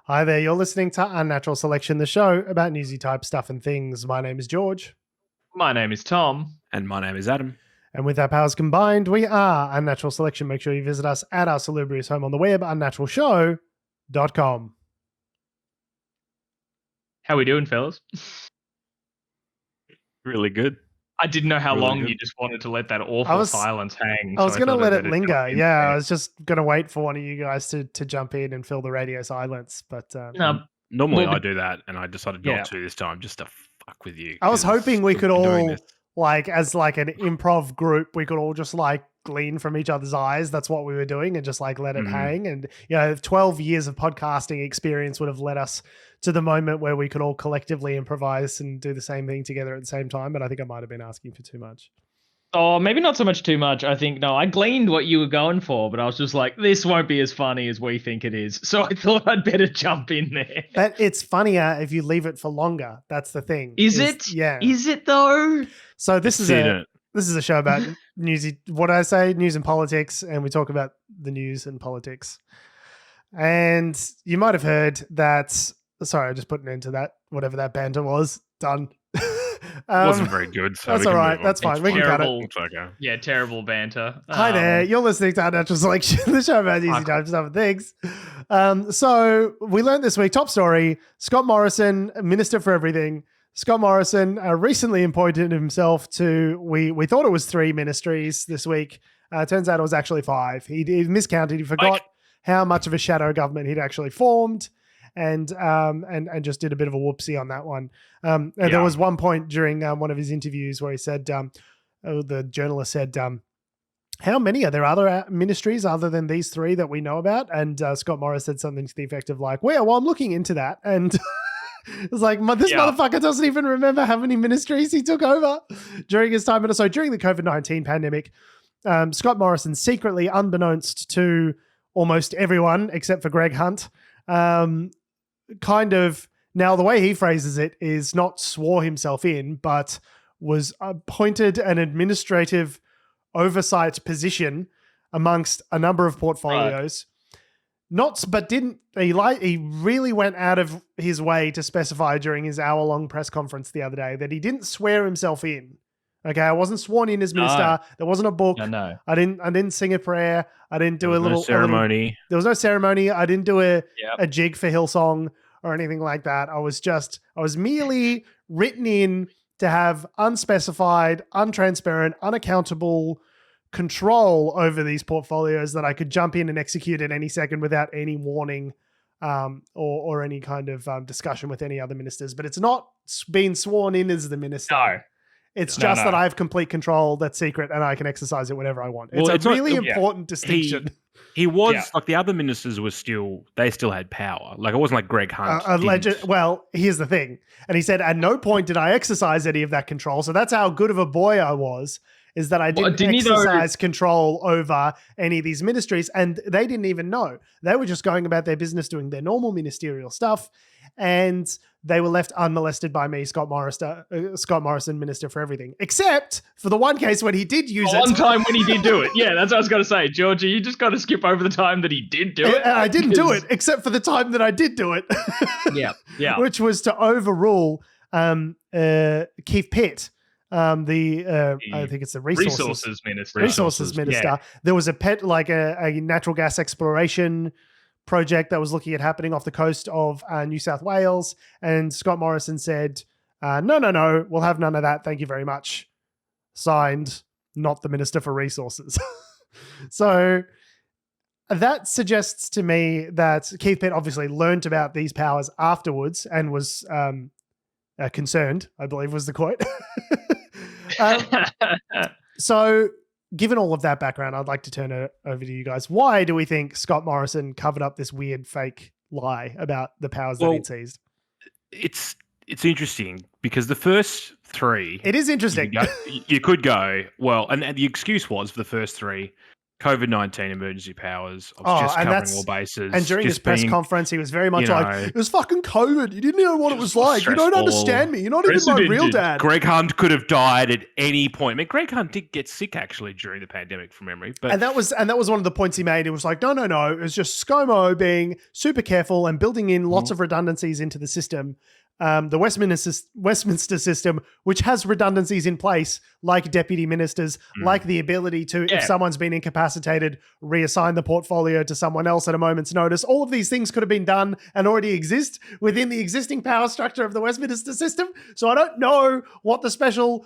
Hi there, you're listening to Unnatural Selection, the show about newsy type stuff and things. My name is George. My name is Tom. And my name is Adam. And with our powers combined, we are Unnatural Selection. Make sure you visit us at our salubrious home on the web, unnaturalshow.com. How we doing, fellas? Really good. I didn't know how Really long good. you just wanted to let that awful silence hang. I was going to let it linger. Yeah, I was... was just going to wait for one of you guys to jump in and fill the radio silence. But Normally I do that, and I decided not to this time, just to fuck with you. I was hoping we could all, this. as an improv group, we could all just glean from each other's eyes. That's what we were doing, and just let it hang. And 12 years of podcasting experience would have led us to the moment where we could all collectively improvise and do the same thing together at the same time. But I think I might have been asking for too much. Oh, maybe not so much too much. I think, no, I gleaned what you were going for, but I was just like, this won't be as funny as we think it is. So I thought I'd better jump in there. But it's funnier if you leave it for longer. That's the thing. Is it? Yeah. Is it though? So this is a show about newsy, what I say, news and politics, and we talk about the news and politics. And you might have heard that. Sorry, I just put an end to that. Whatever that banter was, done. Wasn't very good. So that's all right. That's fine. We can cut it. Okay. Yeah, terrible banter. Hi there. You're listening to Unnatural Selection, the show about easy type stuff and things. So we learned this week, top story, Scott Morrison, Minister for Everything. Scott Morrison recently appointed himself to, we thought it was 3 ministries this week. Turns out it was actually 5. He miscounted. He forgot how much of a shadow government he'd actually formed. And just did a bit of a whoopsie on that one. There was one point during one of his interviews where he said, the journalist said, how many are there other ministries other than these 3 that we know about? And Scott Morris said something to the effect of well, I'm looking into that. And it's like, this motherfucker doesn't even remember how many ministries he took over during his time. And so during the COVID-19 pandemic, Scott Morrison secretly, unbeknownst to almost everyone except for Greg Hunt, kind of, now the way he phrases it is not swore himself in, but was appointed an administrative oversight position amongst a number of portfolios. He really went out of his way to specify during his hour-long press conference the other day that he didn't swear himself in. Okay, I wasn't sworn in as minister. No. There wasn't a book. No. I didn't sing a prayer. I didn't do no ceremony. There was no ceremony. I didn't do a jig for Hillsong or anything like that. I was merely written in to have unspecified, untransparent, unaccountable control over these portfolios that I could jump in and execute at any second without any warning or any kind of discussion with any other ministers. But it's not being sworn in as the minister. No. It's just that I have complete control that's secret and I can exercise it whenever I want. It's a really important distinction. He was the other ministers were they still had power. It wasn't like Greg Hunt. Well, here's the thing. And he said, at no point did I exercise any of that control. So that's how good of a boy I was, is that I didn't exercise control over any of these ministries. And they didn't even know. They were just going about their business, doing their normal ministerial stuff. And they were left unmolested by me, Scott Morrison, Minister for Everything. Except for the one case when he did use it. One time when he did do it. Yeah, that's what I was going to say. Georgie, you just got to skip over the time that he did do it. And I didn't do it, except for the time that I did do it. Yeah. Which was to overrule Keith Pitt, I think it's the Resources Minister. Resources Minister. Yeah. There was a natural gas exploration project that was looking at happening off the coast of New South Wales, and Scott Morrison said, no, we'll have none of that, thank you very much. Signed, not the Minister for Resources. So that suggests to me that Keith Pitt obviously learnt about these powers afterwards and was concerned, I believe was the quote. So given all of that background, I'd like to turn it over to you guys. Why do we think Scott Morrison covered up this weird fake lie about the powers that he'd seized? It's interesting because the first 3... It is interesting. You could go, well, and the excuse was for the first 3, COVID-19 emergency powers. I Oh, was just and covering that's- all bases. And during his just press being, conference, he was very much you like, know, it was fucking COVID. You didn't know what it was just like. You don't stressful. understand me. You're not even my real Precedented. dad. Greg Hunt could have died at any point. I mean, Greg Hunt did get sick actually during the pandemic, from memory. But And that was one of the points he made. It was like, no. It was just ScoMo being super careful and building in lots of redundancies into the system. The Westminster system, which has redundancies in place, like deputy ministers, like the ability to, if someone's been incapacitated, reassign the portfolio to someone else at a moment's notice. All of these things could have been done and already exist within the existing power structure of the Westminster system. So I don't know what the special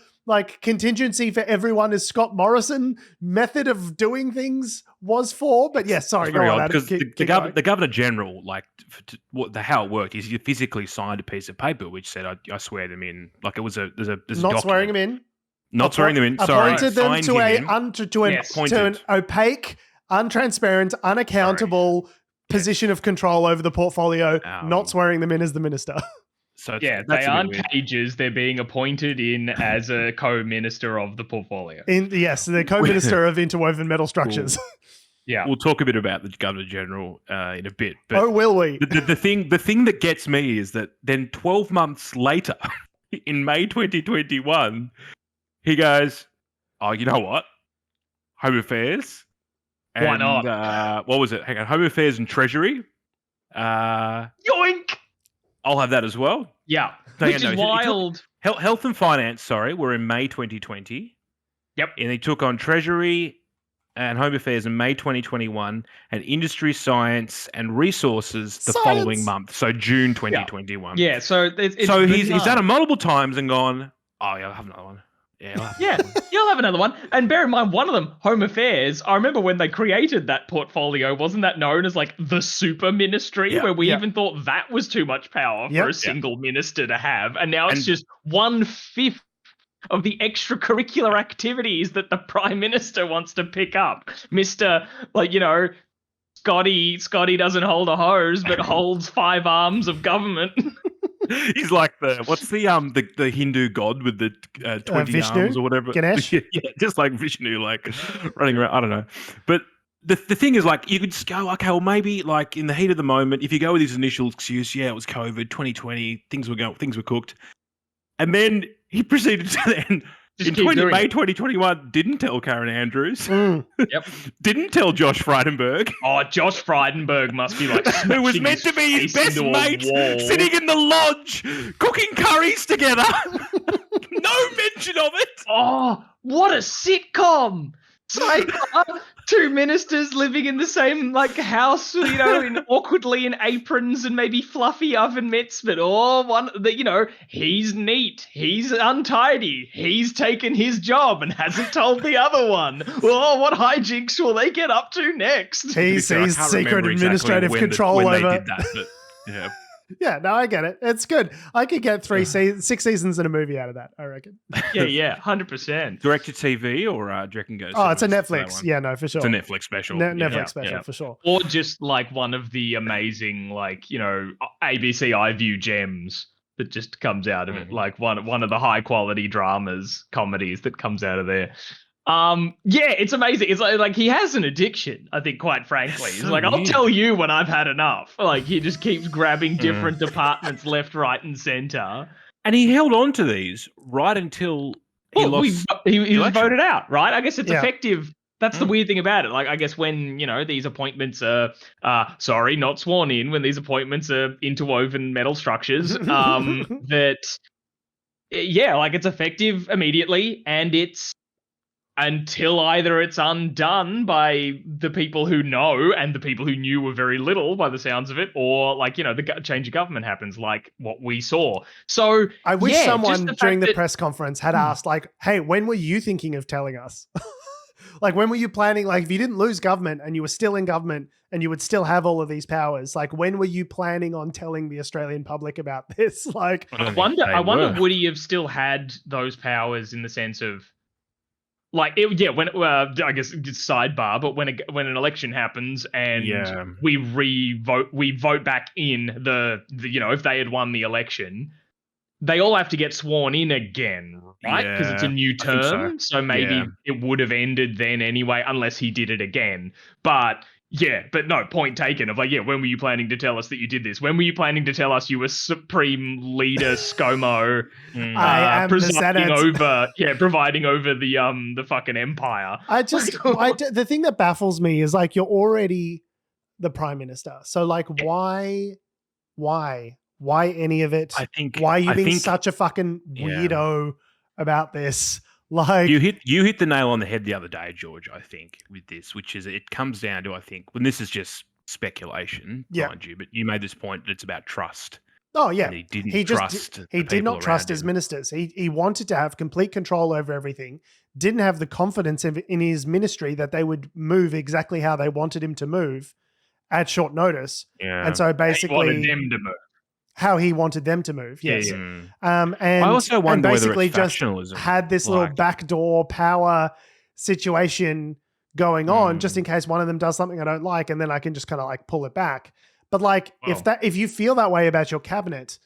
contingency for everyone is Scott Morrison method of doing things was for. But yes, sorry, go on. Because the Governor General, how it worked is you physically signed a piece of paper which said, "I swear them in." Like it was there's a not document. swearing them in. Not swearing them in. Sorry, Appointed them signed to him in. to an opaque, untransparent, unaccountable position of control over the portfolio. Not swearing them in as the minister. So they aren't pages. They're being appointed in as a co-minister of the portfolio. Yes, the co-minister of interwoven metal structures. Cool. Yeah, we'll talk a bit about the Governor General in a bit. But will we? The thing that gets me is that then 12 months later, in May 2021, he goes, "Oh, you know what? Home Affairs. And, why not? What was it? Hang on, Home Affairs and Treasury. Yoink! I'll have that as well. Yeah, Which is wild. Health and Finance, were in May 2020. Yep. And he took on Treasury and Home Affairs in May 2021 and Industry, Science and Resources the following month. So June 2021. Yeah, so he's done it multiple times and gone, "Oh, yeah, I'll have another one." Yeah, you'll have another one. And bear in mind, one of them, Home Affairs, I remember when they created that portfolio, wasn't that known as the super ministry, where we even thought that was too much power for a single minister to have. And now it's just 1/5 of the extracurricular activities that the Prime Minister wants to pick up. Mr. Scotty doesn't hold a hose, but holds 5 arms of government. He's like what's the Hindu god with the 20 Vishnu? arms or whatever? Ganesh? Yeah, just like Vishnu, running around. I don't know. But the thing is, you could just go, okay, well, maybe in the heat of the moment, if you go with his initial excuse, it was COVID, 2020, things were cooked. And then he proceeded to then, May 2021, didn't tell Karen Andrews. Yep. Didn't tell Josh Frydenberg. Oh, Josh Frydenberg must be who was meant to be his best mate, sitting in the lodge, cooking curries together. No mention of it. Oh, what a sitcom. It's 2 ministers living in the same house, awkwardly in aprons and maybe fluffy oven mitts, but he's neat, he's untidy, he's taken his job and hasn't told the other one. Oh, what hijinks will they get up to next? He's secret administrative control when over. They did that, but, yeah. Yeah, no, I get it. It's good. I could get 6 seasons and a movie out of that, I reckon. Yeah, 100%. Direct to TV or do you reckon goes? Oh, it's a Netflix. Yeah, no, for sure. It's a Netflix special. Netflix special for sure. Or just one of the amazing ABC iView gems that just comes out of it. One of the high quality dramas, comedies that comes out of there. It's amazing. It's he has an addiction, I think, quite frankly. He's I'll tell you when I've had enough. He just keeps grabbing different departments left, right, and center. And he held on to these right until he lost. He was voted out, right? I guess it's effective. That's the weird thing about it. I guess when, these appointments are, not sworn in, when these appointments are interwoven metal structures, it's effective immediately, and it's until either it's undone by the people who know, and the people who knew were very little by the sounds of it, or the change of government happens, like what we saw. So I wish someone during the press conference had asked, hey, when were you thinking of telling us? When were you planning, if you didn't lose government and you were still in government and you would still have all of these powers, when were you planning on telling the Australian public about this? I wonder would he have still had those powers in the sense of I guess sidebar, but when an election happens and we vote back in the if they had won the election, they all have to get sworn in again, right? Because it's a Yeah, new I think term. So maybe Yeah. it would have ended then anyway, unless he did it again. But no, point taken of like, when were you planning to tell us that you did this? When were you planning to tell us you were Supreme Leader ScoMo I am the presiding Senate. providing over the fucking empire? The thing that baffles me is like, you're already the prime minister. So like, why any of it? Why are you being such a fucking weirdo about this? Like, you hit the nail on the head the other day, George, I think, with this, which is it comes down to, I think, when this is just speculation, mind you, but you made this point that it's about trust. Oh yeah, and he didn't he did not trust his ministers. He wanted to have complete control over everything. Didn't have the confidence in his ministry that they would move exactly how they wanted him to move at short notice. Yeah. And so basically, he wanted them to move. How he wanted them to move, yes. Yeah. And I also wonder and basically whether it's just factionalism, had this little backdoor power situation going on, just in case one of them does something I don't like, and then I can just kind of like pull it back. But like, if you feel that way about your cabinet,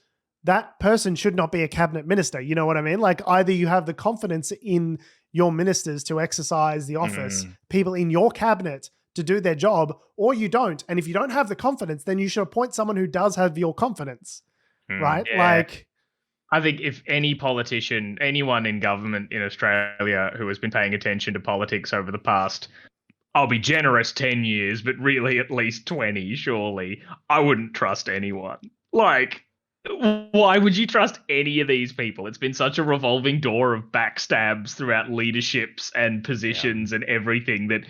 that person should not be a cabinet minister. You know what I mean? Like, either you have the confidence in your ministers to exercise the office, people in your cabinet to do their job, or you don't. And if you don't have the confidence, then you should appoint someone who does have your confidence, right? Yeah. Like, I think if any politician, anyone in government in Australia who has been paying attention to politics over the past, I'll be generous, 10 years, but really at least 20, surely, I wouldn't trust anyone. Like, why would you trust any of these people? It's been such a revolving door of backstabs throughout leaderships and positions and everything that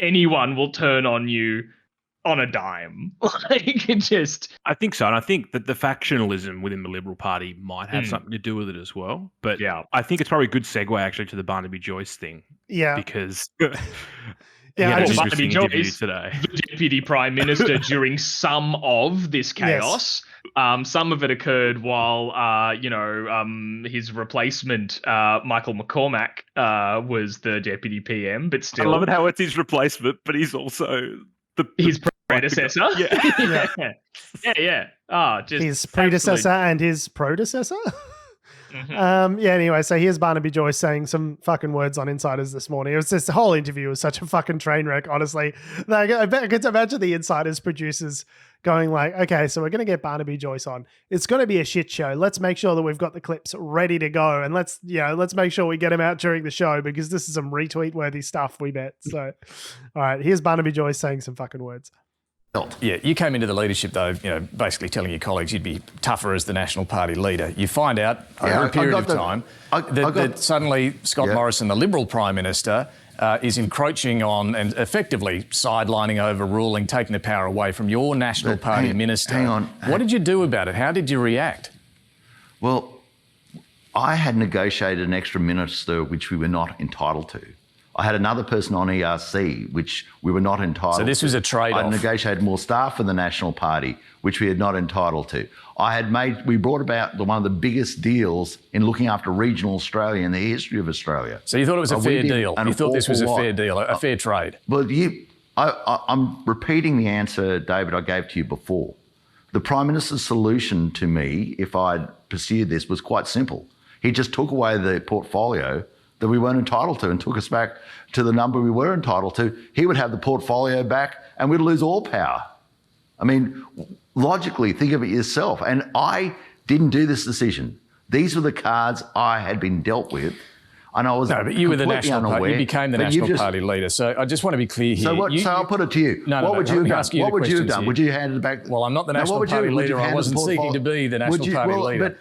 anyone will turn on you on a dime. Like, it just... I think so. And I think that the factionalism within the Liberal Party might have something to do with it as well. But I think it's probably a good segue actually to the Barnaby Joyce thing. Yeah. Because... Barnaby Joyce, today. The Deputy Prime Minister during some of this chaos. Yes. Some of it occurred while, his replacement, Michael McCormack, was the Deputy PM, but still... I love it how it's his replacement, but he's also... his predecessor? Yeah. His predecessor and his predecessor? Anyway, so here's Barnaby Joyce saying some fucking words on Insiders this morning. It was just, the whole interview was such a fucking train wreck, honestly. Like, I could imagine the Insiders producers going like, okay, so we're going to get Barnaby Joyce on. It's going to be a shit show. Let's make sure that we've got the clips ready to go. And let's make sure we get them out during the show, because this is some retweet worthy stuff, we bet. So, all right, here's Barnaby Joyce saying some fucking words. Yeah, you came into the leadership, though, basically telling your colleagues you'd be tougher as the National Party leader. You find out over a period of time that suddenly Scott Morrison, the Liberal Prime Minister, is encroaching on and effectively sidelining, overruling, taking the power away from your National Party minister. Hang on. What did you do about it? How did you react? Well, I had negotiated an extra minister which we were not entitled to. I had another person on ERC, which we were not entitled to. So this was a trade-off. I negotiated more staff for the National Party, which we had not entitled to. We brought about one of the biggest deals in looking after regional Australia in the history of Australia. So you thought it was a fair deal? You thought this was a fair deal, a fair trade? Well, I'm repeating the answer, David, I gave to you before. The Prime Minister's solution to me, if I'd pursued this, was quite simple. He just took away the portfolio that we weren't entitled to and took us back to the number we were entitled to. He would have the portfolio back and we'd lose all power. I mean, logically, think of it yourself. And I didn't do this decision. These were the cards I had been dealt with. And I was but you were the National Party. You became the National Party leader. So I just want to be clear here. So I'll put it to you. What would you have done? What would you have done? Would you hand it back? Well, I'm not the National Party leader. I wasn't seeking to be the National Party leader.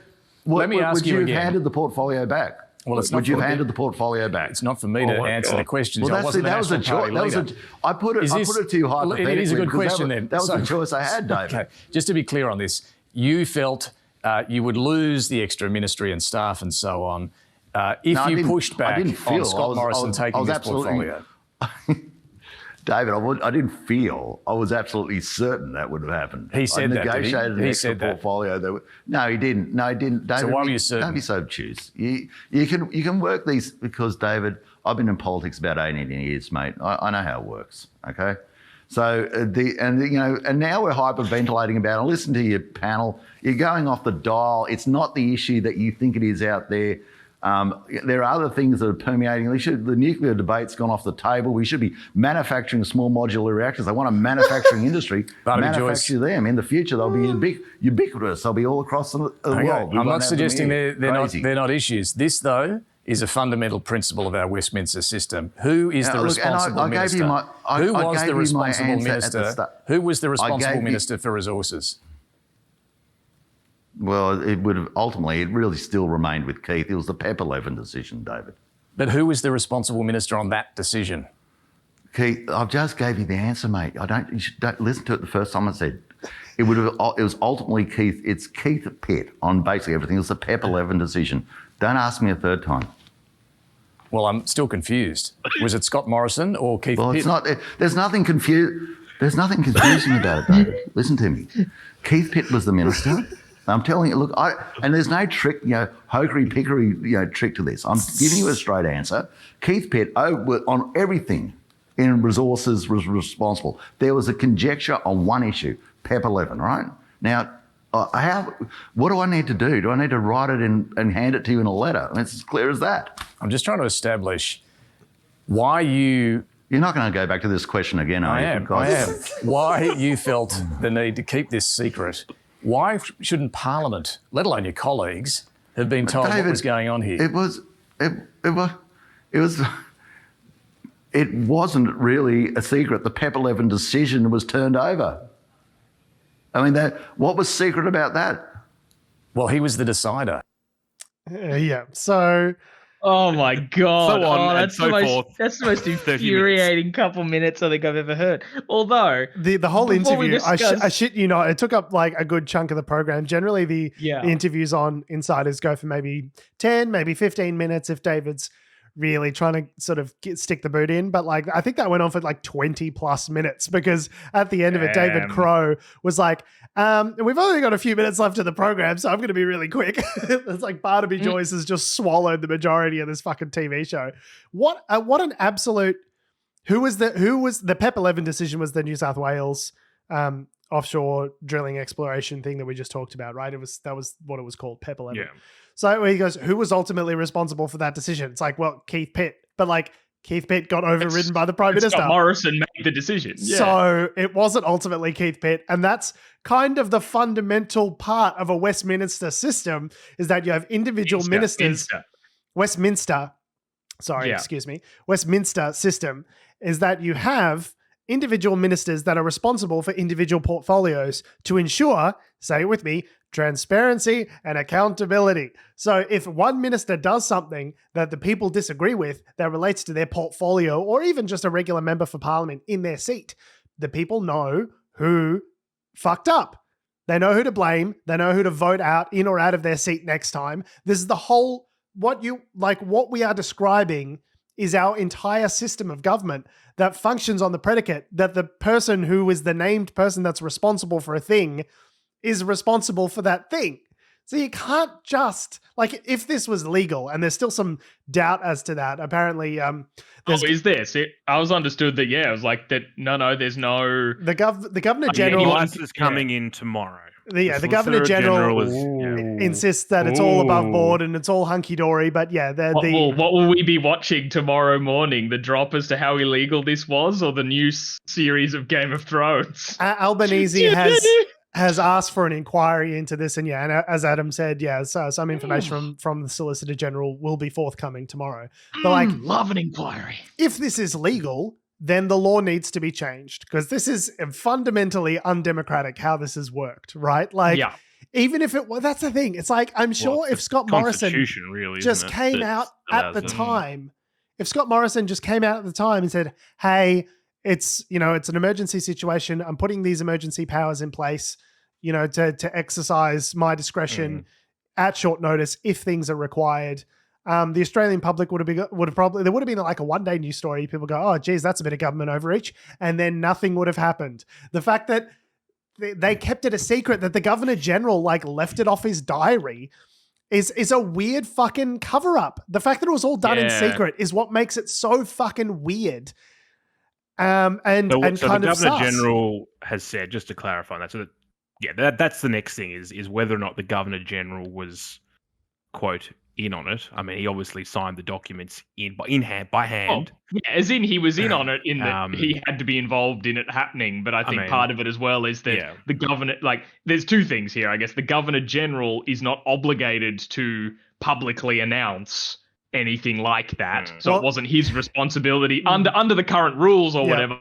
Let me ask you again. Would you have handed the portfolio back? Well, would you have handed the portfolio back? It's not for me to answer the questions. Well, I wasn't the National Party leader. I put it to you hypothetically. It is a good question then. That was the choice I had, David. Okay, just to be clear on this, you felt you would lose the extra ministry and staff and so on if you pushed back on Scott Morrison taking this portfolio. David, I didn't feel. I was absolutely certain that would have happened. He said that, did he? Negotiated an extra portfolio. No, he didn't. David, so why were you certain? Don't be so obtuse. You can work these because, David, I've been in politics about 18 years, mate. I know how it works, okay? So and now we're hyperventilating about it. Listen to your panel. You're going off the dial. It's not the issue that you think it is out there. There are other things that are permeating the issue. The nuclear debate's gone off the table. We should be manufacturing small modular reactors. They want a manufacturing industry. Manufacture them. In the future, they'll be ubiquitous. They'll be all across the world. I'm not suggesting they're not issues. This, though, is a fundamental principle of our Westminster system. Who is the responsible minister? Who was the responsible minister? Who was the responsible minister for resources? Well, it would have ultimately, it really still remained with Keith. It was the PEP 11 decision, David. But who was the responsible minister on that decision? Keith, I've just gave you the answer, mate. You don't listen to it the first time I said. It was ultimately Keith. It's Keith Pitt on basically everything. It was the PEP 11 decision. Don't ask me a third time. Well, I'm still confused. Was it Scott Morrison or Keith Pitt? Well, it's not. There's nothing confusing about it, David. Listen to me. Keith Pitt was the minister. I'm telling you, look, and there's no trick, hokery pickery, trick to this. I'm giving you a straight answer. Keith Pitt, on everything in resources, was responsible. There was a conjecture on one issue, PEP 11, right? Now, what do I need to do? Do I need to write it and hand it to you in a letter? It's as clear as that. I'm just trying to establish why you... You're not going to go back to this question again, are you? I am. Why you felt the need to keep this secret. Why shouldn't Parliament, let alone your colleagues, have been told David, what was going on here? It wasn't really a secret. The PEP 11 decision was turned over. I mean, what was secret about that? Well, he was the decider. Yeah. So. Oh my God! So on that's and so forth. That's the most infuriating couple minutes I think I've ever heard. Although the whole interview, I shit you not, it took up like a good chunk of the program. Generally, the interviews on Insiders go for maybe 10, maybe 15 minutes if David's really trying to sort of stick the boot in. But like, I think that went on for like 20 plus minutes because at the end of it, David Crowe was like, we've only got a few minutes left of the program, so I'm going to be really quick. It's like Barnaby Joyce has just swallowed the majority of this fucking TV show. What an absolute, who was the PEP 11 decision was the New South Wales offshore drilling exploration thing that we just talked about, right? That was what it was called, PEP 11. Yeah. So he goes, who was ultimately responsible for that decision? It's like, well, Keith Pitt. But like, Keith Pitt got overridden by the Prime Minister. Scott Morrison made the decision. Yeah. So it wasn't ultimately Keith Pitt. And that's kind of the fundamental part of a Westminster system is that you have individual ministers. Westminster system is that you have individual ministers that are responsible for individual portfolios to ensure, say it with me, transparency and accountability. So if one minister does something that the people disagree with that relates to their portfolio or even just a regular member for parliament in their seat, the people know who fucked up. They know who to blame. They know who to vote out in or out of their seat next time. This is the whole, what we are describing is our entire system of government that functions on the predicate that the person who is the named person that's responsible for a thing is responsible for that thing. So you can't just, like, if this was legal, and there's still some doubt as to that, apparently... is this? I was understood that, it was like that, no, there's no... The Governor General... The license is coming in tomorrow. The Governor General insists that it's all above board and it's all hunky-dory, but what will we be watching tomorrow morning? The drop as to how illegal this was, or the new series of Game of Thrones? Albanese has asked for an inquiry into this, and as Adam said, so some information from the Solicitor General will be forthcoming tomorrow. But love an inquiry. If this is legal, then the law needs to be changed because this is fundamentally undemocratic how this has worked, right? Even if that's the thing. It's like, I'm sure if Scott Morrison just came out at the time, if Scott Morrison just came out at the time and said, hey, it's an emergency situation. I'm putting these emergency powers in place, to exercise my discretion at short notice if things are required. The Australian public would have probably been like a one-day news story. People go, oh, geez, that's a bit of government overreach. And then nothing would have happened. The fact that they kept it a secret, that the Governor General left it off his diary is a weird fucking cover-up. The fact that it was all done in secret is what makes it so fucking weird. And so kind the of Governor sus. General has said, just to clarify that, so that's the next thing is whether or not the Governor General was, quote, in on it. I mean, he obviously signed the documents by hand. Oh, yeah, as in he was in on it, in that he had to be involved in it happening. But I think part of it as well is that the governor, like, there's two things here, I guess. The Governor General is not obligated to publicly announce anything like that. So it wasn't his responsibility under the current rules or whatever.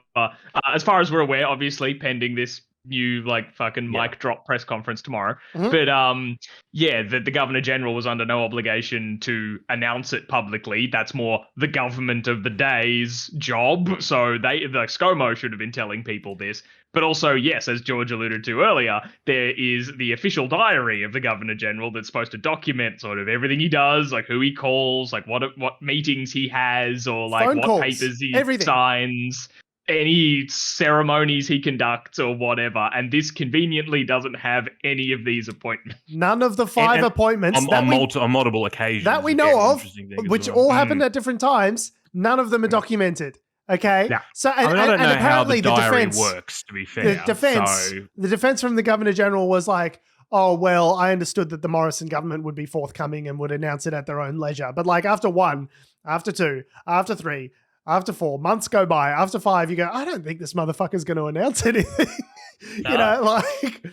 As far as we're aware, obviously, pending this new fucking mic drop press conference tomorrow. But the Governor General was under no obligation to announce it publicly. That's more the government of the day's job. So the ScoMo should have been telling people this. But also, yes, as George alluded to earlier, there is the official diary of the Governor General that's supposed to document sort of everything he does, like who he calls, like what meetings he has, or like phone what calls, papers he everything. signs, any ceremonies he conducts or whatever. And this conveniently doesn't have any of these appointments. None of the five appointments on multiple occasions that we know of, which all happened at different times. None of them are documented. Okay. Yeah. So I don't know apparently how the diary defense works, to be fair. The defense from the Governor General was like, oh, well, I understood that the Morrison government would be forthcoming and would announce it at their own leisure. But like after 1, after 2, after 3, after 4, months go by, after 5, you go, I don't think this motherfucker's going to announce anything. You know, like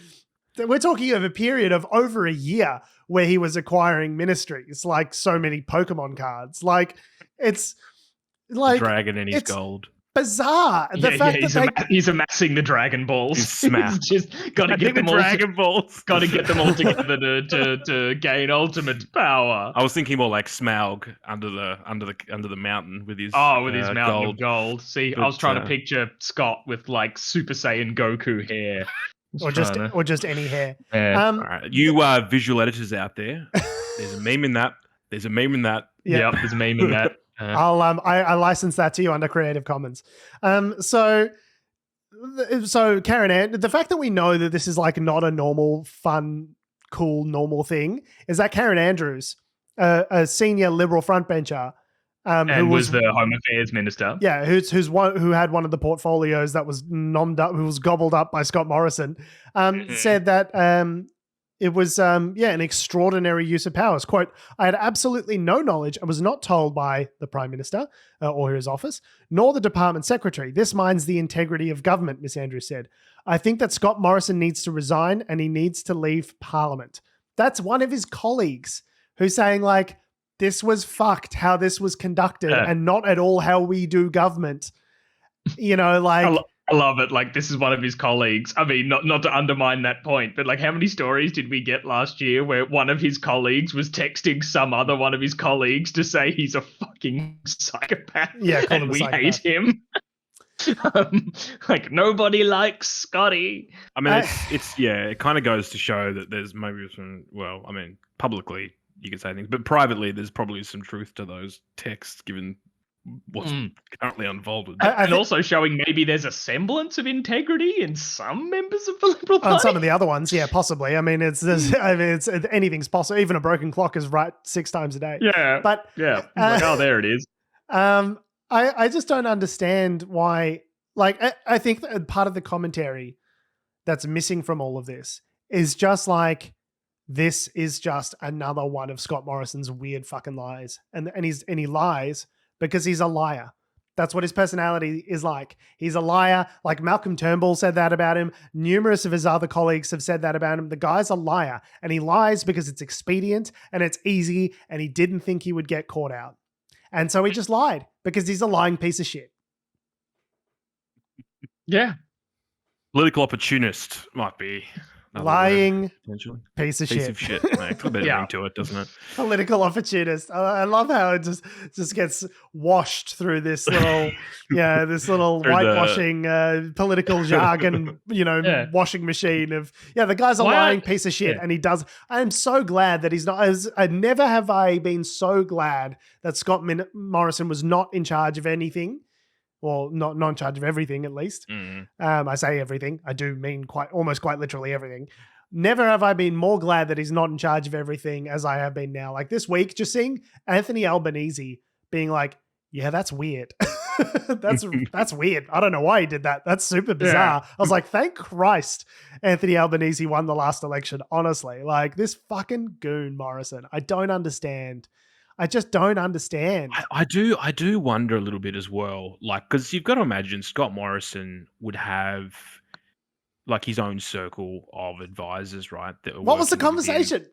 we're talking of a period of over a year where he was acquiring ministries, like so many Pokemon cards. Like it's like dragon in his gold. Bizarre. The fact that he's amassing the Dragon Balls. He's just got to get them all. Dragon Balls. Got to get them all together to gain ultimate power. I was thinking more like Smaug under the mountain with his mountain gold. of gold. See, But, I was trying to picture Scott with like Super Saiyan Goku hair, or just any hair. Yeah. All right. You visual editors out there, there's a meme in that. There's a meme in that. Yep, there's a meme in that. I license that to you under Creative Commons. So Karen, the fact that we know that this is like not a normal, fun, cool, normal thing is that Karen Andrews, a senior Liberal frontbencher, who was the Home Affairs Minister. Yeah, who had one of the portfolios that was who was gobbled up by Scott Morrison, said that it was, an extraordinary use of powers. Quote, I had absolutely no knowledge and was not told by the Prime Minister or his office, nor the Department Secretary. This mines the integrity of government, Miss Andrews said. I think that Scott Morrison needs to resign and he needs to leave Parliament. That's one of his colleagues who's saying, like, this was fucked how this was conducted and not at all how we do government. You know, like... I love it. Like, this is one of his colleagues. I mean, not to undermine that point, but like, how many stories did we get last year where one of his colleagues was texting some other one of his colleagues to say he's a fucking psychopath? Yeah, and we hate him. Like, nobody likes Scotty. I mean, it kind of goes to show that there's maybe some. Well, I mean, publicly you can say things, but privately there's probably some truth to those texts, given what's currently unfolded. And also showing maybe there's a semblance of integrity in some members of the Liberal Party. On some of the other ones, yeah, possibly. I mean, it's anything's possible. Even a broken clock is right 6 times a day. Yeah, but yeah, like, oh, there it is. I just don't understand why. Like, I think that part of the commentary that's missing from all of this is just like, this is just another one of Scott Morrison's weird fucking lies, and he lies because he's a liar. That's what his personality is like. He's a liar. Like Malcolm Turnbull said that about him. Numerous of his other colleagues have said that about him. The guy's a liar, and he lies because it's expedient and it's easy, and he didn't think he would get caught out. And so he just lied because he's a lying piece of shit. Yeah. Political opportunist might be lying word, piece of shit. Mate. A bit of ring to it, doesn't it? Political opportunist. I love how it just gets washed through this little, this little whitewashing political jargon, washing machine of, the guy's a lying piece of shit, and he does. I'm so glad that he's not. Never have I been so glad that Scott Morrison was not in charge of anything. Well, not in charge of everything, at least. I say everything. I do mean almost quite literally everything. Never have I been more glad that he's not in charge of everything as I have been now. Like this week, just seeing Anthony Albanese being like, yeah, that's weird. That's weird. I don't know why he did that. That's super bizarre. I was like, thank Christ Anthony Albanese won the last election. Honestly, like this fucking goon Morrison. I don't understand. I just don't understand. I do wonder a little bit as well, like, because you've got to imagine Scott Morrison would have like his own circle of advisors, right? What was the conversation?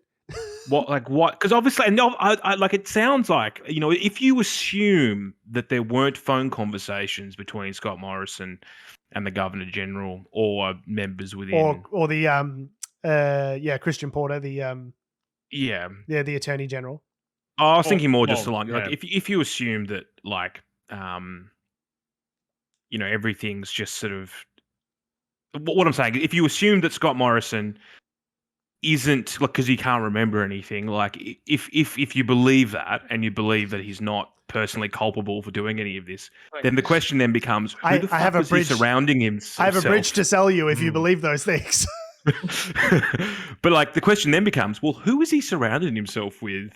What? Because obviously, and I like it sounds like, you know, if you assume that there weren't phone conversations between Scott Morrison and the Governor General or members within, or the Christian Porter, the Attorney General. I was thinking more just along like if you assume that like you know, everything's just sort of what I'm saying, if you assume that Scott Morrison isn't like because he can't remember anything, like if you believe that and you believe that he's not personally culpable for doing any of this, then the question then becomes who the fuck was he surrounding himself? I have a bridge to sell you if you believe those things. But like the question then becomes, well, who is he surrounding himself with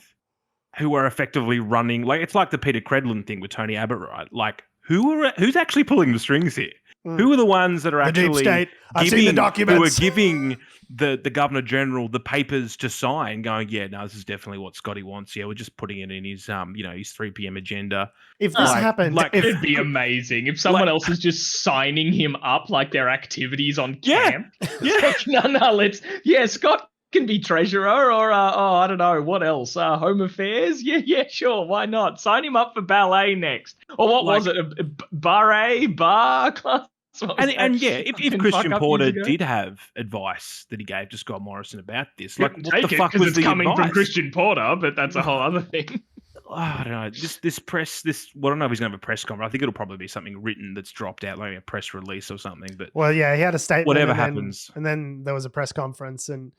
who are effectively running, like it's like the Peter Credlin thing with Tony Abbott, right? Like who's actually pulling the strings here? Who are the ones that are actually deep state? I've seen the documents. Who are giving the Governor General the papers to sign, going, yeah, no, this is definitely what Scotty wants. Yeah, we're just putting it in his his 3 p.m. agenda. If this happened, it'd be amazing if someone else is just signing him up like their activities on camp. Yeah. Scott can be treasurer or I don't know what else, home affairs. Yeah, sure, why not? Sign him up for ballet next, or what was it, bar class? If Christian Porter did have advice that he gave to Scott Morrison about this, like what the fuck was the coming advice? from Christian Porter? But that's a whole other thing. I don't know. This press. I don't know if he's going to have a press conference. I think it'll probably be something written that's dropped out, like a press release or something. But he had a statement. Whatever happens, and then there was a press conference, and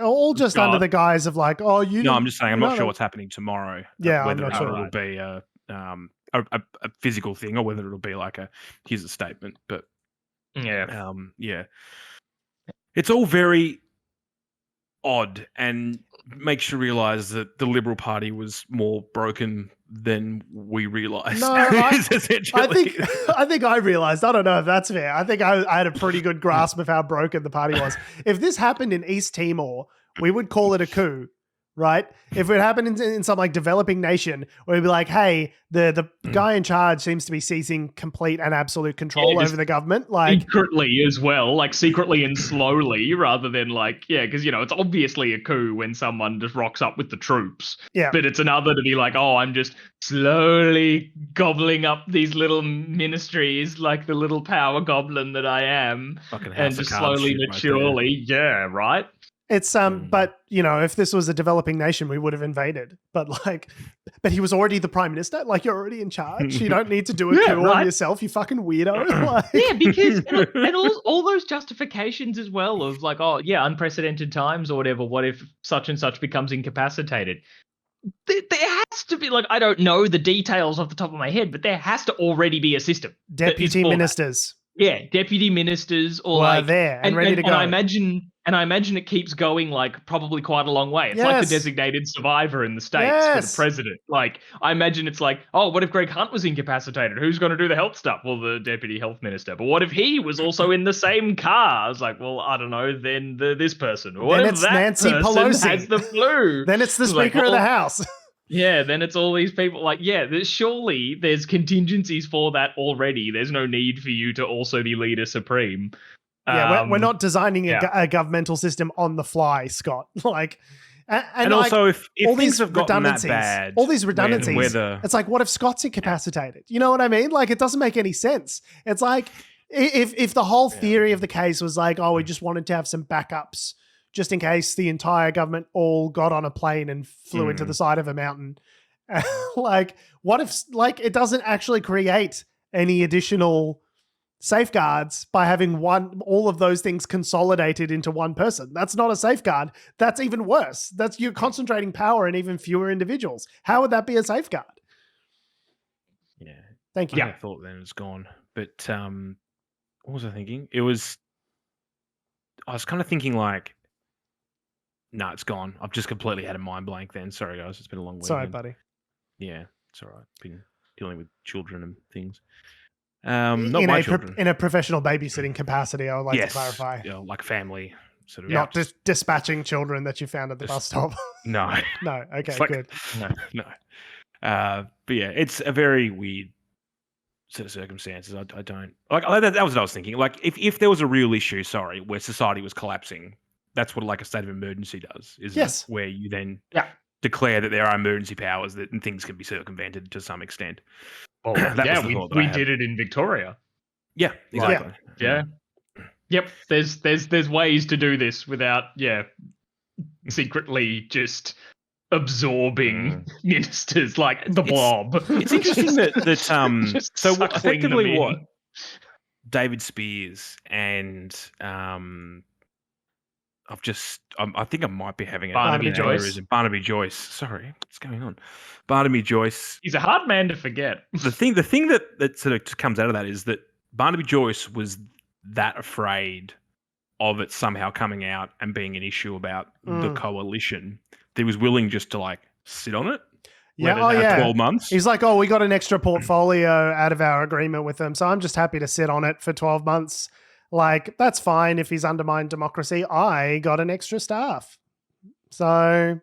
all just under the guise of like, oh, you. No, I'm just saying, I'm not sure what's happening tomorrow. Yeah, whether I'm not sure. It'll be a physical thing or whether it'll be like here's a statement. But it's all very odd and makes you realise that the Liberal Party was more broken than we realised. No, I think I realised. I don't know if that's fair. I think I had a pretty good grasp of how broken the party was. If this happened in East Timor, we would call it a coup, right? If it happened in some like developing nation, where we'd be like, hey, the guy in charge seems to be seizing complete and absolute control over the government. Like secretly as well, like secretly and slowly rather than like, because, it's obviously a coup when someone just rocks up with the troops. Yeah. But it's another to be like, oh, I'm just slowly gobbling up these little ministries like the little power goblin that I am. And just slowly but surely, right? It's but if this was a developing nation, we would have invaded. But he was already the prime minister. Like, you're already in charge. You don't need to do a coup on yourself. You fucking weirdo. Because and all those justifications as well of like, unprecedented times or whatever. What if such and such becomes incapacitated? There has to be, like, I don't know the details off the top of my head, but there has to already be a system. Deputy ministers. Yeah, deputy ministers or there and ready to go. And I imagine it keeps going like probably quite a long way. It's like the designated survivor in the States for the president. Like, I imagine it's like, oh, what if Greg Hunt was incapacitated? Who's going to do the health stuff? Well, the deputy health minister. But what if he was also in the same car? I was like, well, I don't know, then this person. Or what if that Nancy Pelosi has the flu? Then it's the Speaker of the House. Yeah, then it's all these people like, surely there's contingencies for that already. There's no need for you to also be leader supreme. We're not designing a governmental system on the fly, Scott. And also, if all things these have gotten that redundancies, bad, all these redundancies, it's like, what if Scott's incapacitated? You know what I mean? Like, it doesn't make any sense. It's like, if the whole theory of the case was like, oh, we just wanted to have some backups just in case the entire government all got on a plane and flew into the side of a mountain. Like, what if, like, it doesn't actually create any additional safeguards by having all of those things consolidated into one person? That's not a safeguard. That's even worse. That's you're concentrating power in even fewer individuals. How would that be a safeguard? Yeah. Thank you. I thought then it's gone. But what was I thinking? I was kind of thinking like, no, it's gone. I've just completely had a mind blank then. Sorry, guys. It's been a long week. Sorry, buddy. Yeah, it's all right. dealing with children and things. Not my children. In a professional babysitting capacity, I would like to clarify. Yeah, like family. Sort of not just dispatching children that you found at the bus stop. No. No. Okay, good. No. But yeah, it's a very weird set of circumstances. I don't like that was what I was thinking. Like if there was a real issue, where society was collapsing, that's what like a state of emergency does, isn't it? Where you then declare that there are emergency powers and things can be circumvented to some extent. Well, we did it in Victoria. Yeah, exactly. Yeah. Yep. There's ways to do this without secretly just absorbing ministers like the blob. It's interesting that so effectively what David Spears and I think I might be having Barnaby Joyce. Barnaby Joyce. Sorry, what's going on? Barnaby Joyce. He's a hard man to forget. The thing that sort of comes out of that is that Barnaby Joyce was that afraid of it somehow coming out and being an issue about the coalition that he was willing just to like sit on it. 12 months. He's like, we got an extra portfolio out of our agreement with them, so I'm just happy to sit on it for 12 months. Like, that's fine if he's undermined democracy. I got an extra staff. So,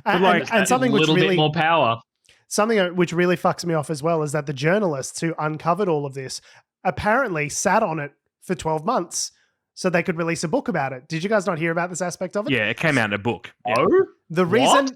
and something which really, bit more power. Something which really fucks me off as well is that the journalists who uncovered all of this apparently sat on it for 12 months so they could release a book about it. Did you guys not hear about this aspect of it? Yeah, it came out in a book. Oh, the reason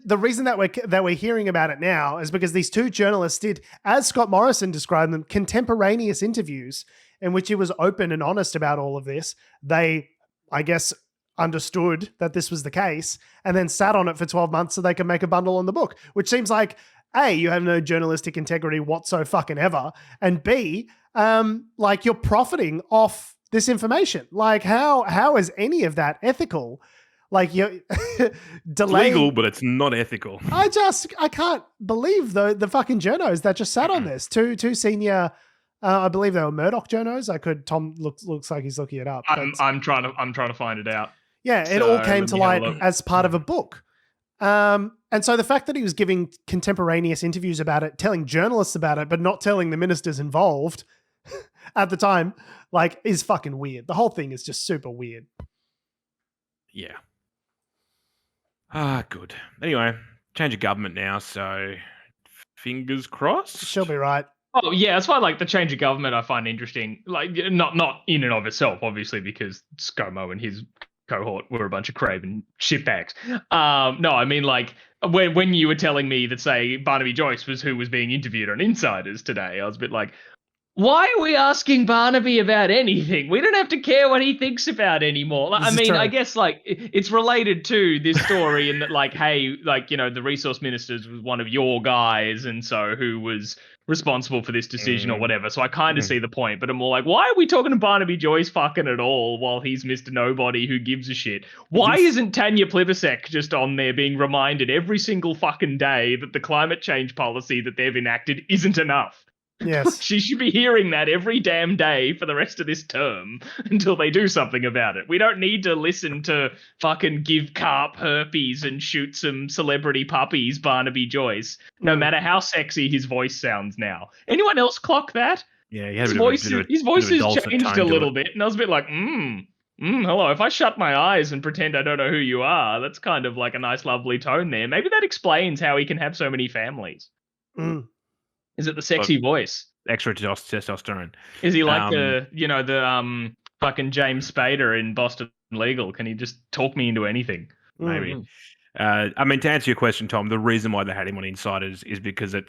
that we're hearing about it now is because these two journalists did, as Scott Morrison described them, contemporaneous interviews in which he was open and honest about all of this. They, I guess, understood that this was the case and then sat on it for 12 months so they could make a bundle on the book, which seems like, A, you have no journalistic integrity whatsoever, and B, like you're profiting off this information. Like how is any of that ethical? Like you're delaying. Legal, but it's not ethical. I can't believe the fucking journos that just sat on this. Two senior, I believe they were Murdoch journos. Tom looks like he's looking it up. I'm trying to find it out. Yeah, it all came to light as part of a book. And so the fact that he was giving contemporaneous interviews about it, telling journalists about it, but not telling the ministers involved at the time, like, is fucking weird. The whole thing is just super weird. Yeah. Good. Anyway, change of government now, so fingers crossed. She'll be right. Oh yeah, that's why like the change of government I find interesting. Like not in and of itself, obviously, because ScoMo and his cohort were a bunch of craven shitbags. No, I mean like when you were telling me that, say, Barnaby Joyce was who was being interviewed on Insiders today, I was a bit like, why are we asking Barnaby about anything? We don't have to care what he thinks about anymore. Like, I mean, I guess like it's related to this story in that, like, hey, like, you know, the resource ministers was one of your guys, and so who was responsible for this decision or whatever. So I kind of see the point, but I'm more like, why are we talking to Barnaby Joyce fucking at all while he's Mr. Nobody who gives a shit? Why isn't Tanya Plibersek just on there being reminded every single fucking day that the climate change policy that they've enacted isn't enough? Yes. She should be hearing that every damn day for the rest of this term until they do something about it. We don't need to listen to fucking give carp herpes and shoot some celebrity puppies, Barnaby Joyce, no matter how sexy his voice sounds now. Anyone else clock that? Yeah, his voice has changed a little bit, and I was a bit like, hello. If I shut my eyes and pretend I don't know who you are, that's kind of like a nice, lovely tone there. Maybe that explains how he can have so many families. Is it the sexy voice? Extra testosterone. Is he like the fucking James Spader in Boston Legal? Can he just talk me into anything? Maybe. I mean, to answer your question, Tom, the reason why they had him on Insiders is because it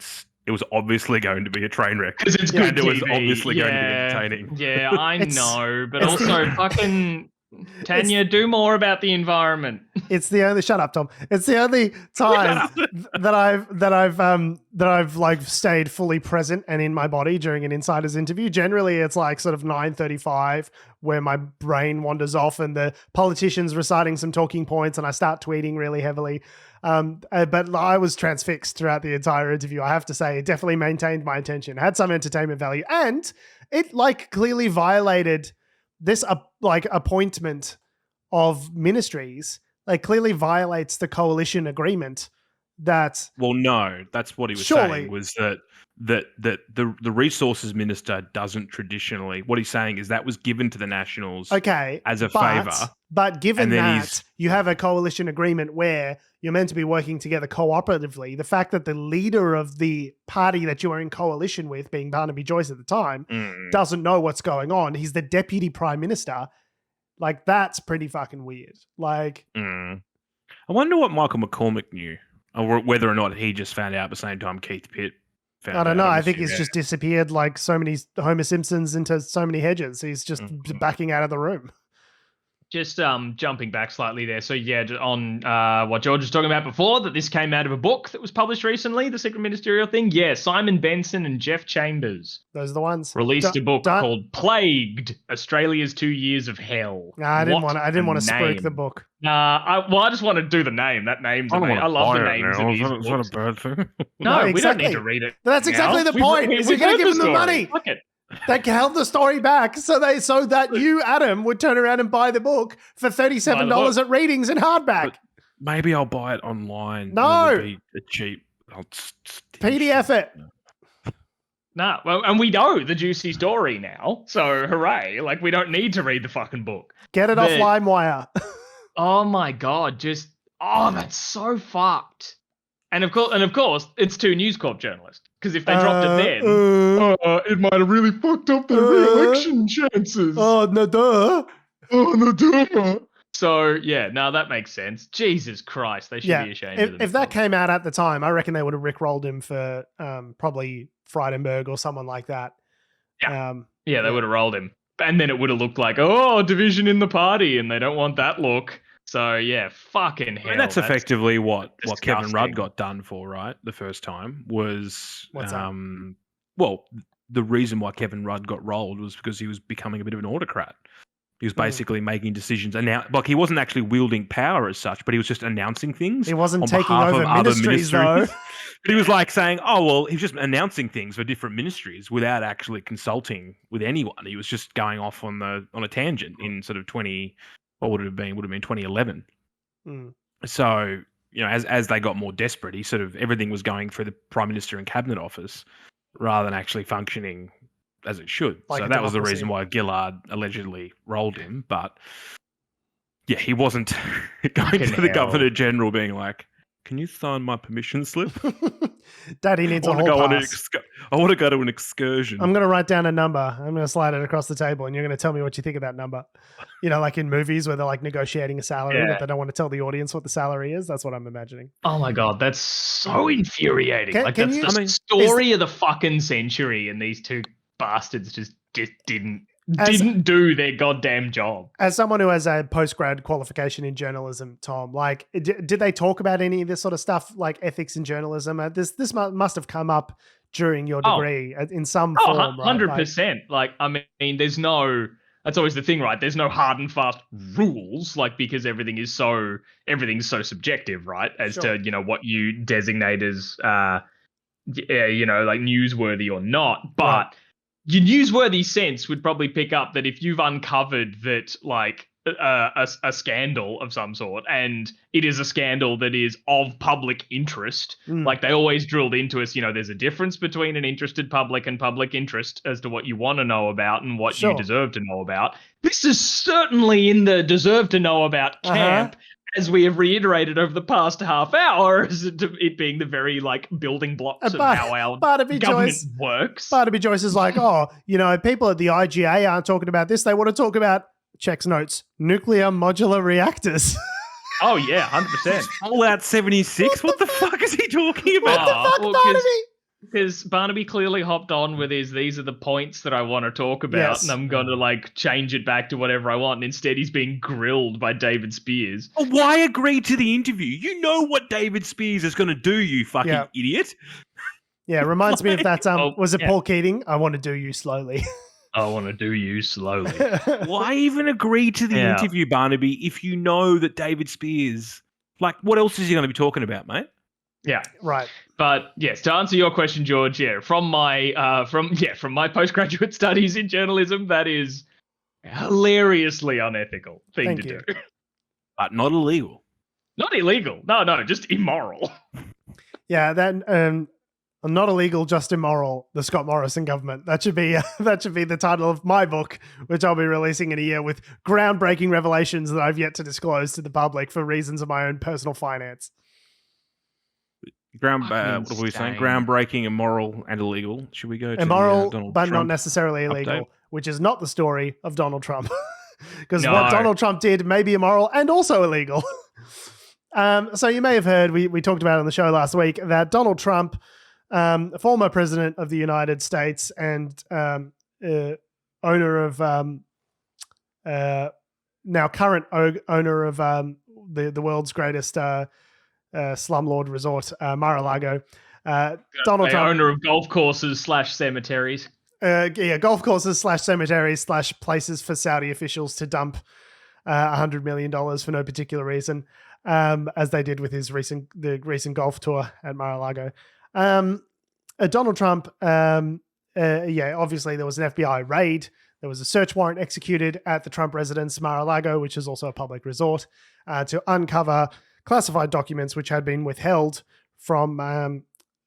was obviously going to be a train wreck. Because it's good and it was obviously going to be entertaining. Yeah, I know, but also fucking Tanya, do more about the environment. It's the only shut up, Tom. It's the only time that I've like stayed fully present and in my body during an Insider's interview. Generally, it's like sort of 9:35 where my brain wanders off and the politician's reciting some talking points and I start tweeting really heavily. But I was transfixed throughout the entire interview. I have to say, it definitely maintained my attention, had some entertainment value, and it like clearly violated this appointment of ministries. Like clearly violates the coalition agreement that... Well, no, that's what he was saying, was that the resources minister doesn't traditionally... What he's saying is that was given to the Nationals as a favour. But given that you have a coalition agreement where you're meant to be working together cooperatively, the fact that the leader of the party that you are in coalition with, being Barnaby Joyce at the time, doesn't know what's going on. He's the deputy prime minister. Like, that's pretty fucking weird. Like... I wonder what Michael McCormick knew, or whether or not he just found out at the same time Keith Pitt found out. I don't know. I think he's just disappeared like so many Homer Simpsons into so many hedges. He's just backing out of the room. Just jumping back slightly there. So yeah, on what George was talking about before, that this came out of a book that was published recently, the Secret Ministerial thing. Yeah, Simon Benson and Jeff Chambers. Those are the ones. Released a book called Plagued, Australia's 2 Years of Hell. I didn't want to spruik the book. I just want to do the name. That name's amazing. I love the names of these books. It's not a bad thing. No, we don't need to read it. That's exactly the point. We're going to give them the money. Fuck it. They held the story back so that you, Adam, would turn around and buy the book for $37 at Readings in hardback. But maybe I'll buy it online. No, it'll be cheap. I'll PDF it. No, well, and we know the juicy story now, so hooray! Like, we don't need to read the fucking book. Get it off LimeWire. Oh my god, that's so fucked. And of course, it's two News Corp journalists. Because if they dropped it then, it might have really fucked up their re-election chances. Oh, no duh. So, yeah, no, that makes sense. Jesus Christ, they should be ashamed of themselves. If that came out at the time, I reckon they would have rickrolled him for probably Frydenberg or someone like that. Yeah, they would have rolled him. And then it would have looked like, division in the party, and they don't want that look. So, yeah, fucking hell. I mean, that's effectively what Kevin Rudd got done for, right? The first time was... What's that? Well, the reason why Kevin Rudd got rolled was because he was becoming a bit of an autocrat. He was basically making decisions. Like, he wasn't actually wielding power as such, but he was just announcing things. He wasn't taking over ministries, though. But he was like saying, he was just announcing things for different ministries without actually consulting with anyone. He was just going off on a tangent in sort of 20... What would it have been? Would have been 2011. So, as they got more desperate, he sort of everything was going through the Prime Minister and Cabinet Office rather than actually functioning as it should. Like so that was the reason why Gillard allegedly rolled him. But yeah, he wasn't going to the Governor General being like, "Can you sign my permission slip? Daddy needs a hall pass. I want to go to an excursion. I'm going to write down a number. I'm going to slide it across the table, and you're going to tell me what you think of that number." Like in movies where they're like negotiating a salary, but they don't want to tell the audience what the salary is. That's what I'm imagining. Oh my god, that's so infuriating. That's the story of the fucking century, and these two bastards just didn't do their goddamn job. As someone who has a post-grad qualification in journalism, Tom, like, did they talk about any of this sort of stuff, like ethics in journalism? This must have come up during your degree in some form, right? 100%. Like, I mean, that's always the thing, right? There's no hard and fast rules, like, because everything's so subjective, right? As to, what you designate as, like newsworthy or not. But your newsworthy sense would probably pick up that if you've uncovered that, like, a scandal of some sort, and it is a scandal that is of public interest, like they always drilled into us, there's a difference between an interested public and public interest as to what you want to know about and what you deserve to know about. This is certainly in the deserve to know about camp, as we have reiterated over the past half hour, as it being the very, like, building blocks of how our government works. Barnaby Joyce is like, people at the IGA aren't talking about this. They want to talk about, checks notes, nuclear modular reactors. Oh, yeah, 100%. Fallout 76? What the fuck is he talking about? What the fuck, Barnaby? Because Barnaby clearly hopped on with these are the points that I want to talk about, and I'm going to, like, change it back to whatever I want. And instead, he's being grilled by David Spears. Well, why agree to the interview? You know what David Spears is going to do, you fucking idiot. Yeah, it reminds me of that. Was it Paul Keating? I want to do you slowly. I want to do you slowly. Why even agree to the interview, Barnaby, if you know that David Spears, like, what else is he going to be talking about, mate? Yeah, right. But yes, to answer your question, George, from my postgraduate studies in journalism, that is hilariously unethical thing to do. But not illegal. Not illegal. No, just immoral. Yeah, that not illegal, just immoral. The Scott Morrison government. That should be the title of my book, which I'll be releasing in a year with groundbreaking revelations that I've yet to disclose to the public for reasons of my own personal finance. What were we saying? Groundbreaking, immoral, and illegal. Should we go to immoral, Donald but Trump not necessarily illegal, update? which is not the story of Donald Trump, because what Donald Trump did may be immoral and also illegal. So you may have heard we talked about on the show last week that Donald Trump, former president of the United States and owner of now current owner of the world's greatest slumlord resort, Mar-a-Lago. Donald Trump, owner of golf courses / cemeteries. Golf courses / cemeteries / places for Saudi officials to dump $100 million for no particular reason, as they did with his recent golf tour at Mar-a-Lago. Donald Trump, obviously there was an FBI raid. There was a search warrant executed at the Trump residence, Mar-a-Lago, which is also a public resort, to uncover classified documents which had been withheld from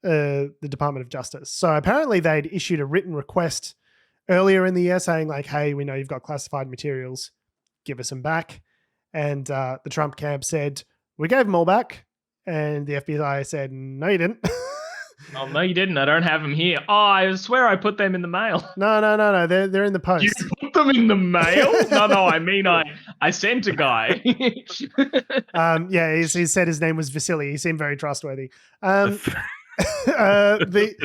the Department of Justice. So apparently they'd issued a written request earlier in the year saying like, hey, we know you've got classified materials, give us them back. And the Trump camp said, we gave them all back. And the FBI said, no, you didn't. Oh, no, you didn't. I don't have them here. Oh, I swear I put them in the mail. No. They're in the post. You put them in the mail? No. I mean, I sent a guy. He said his name was Vasily. He seemed very trustworthy. The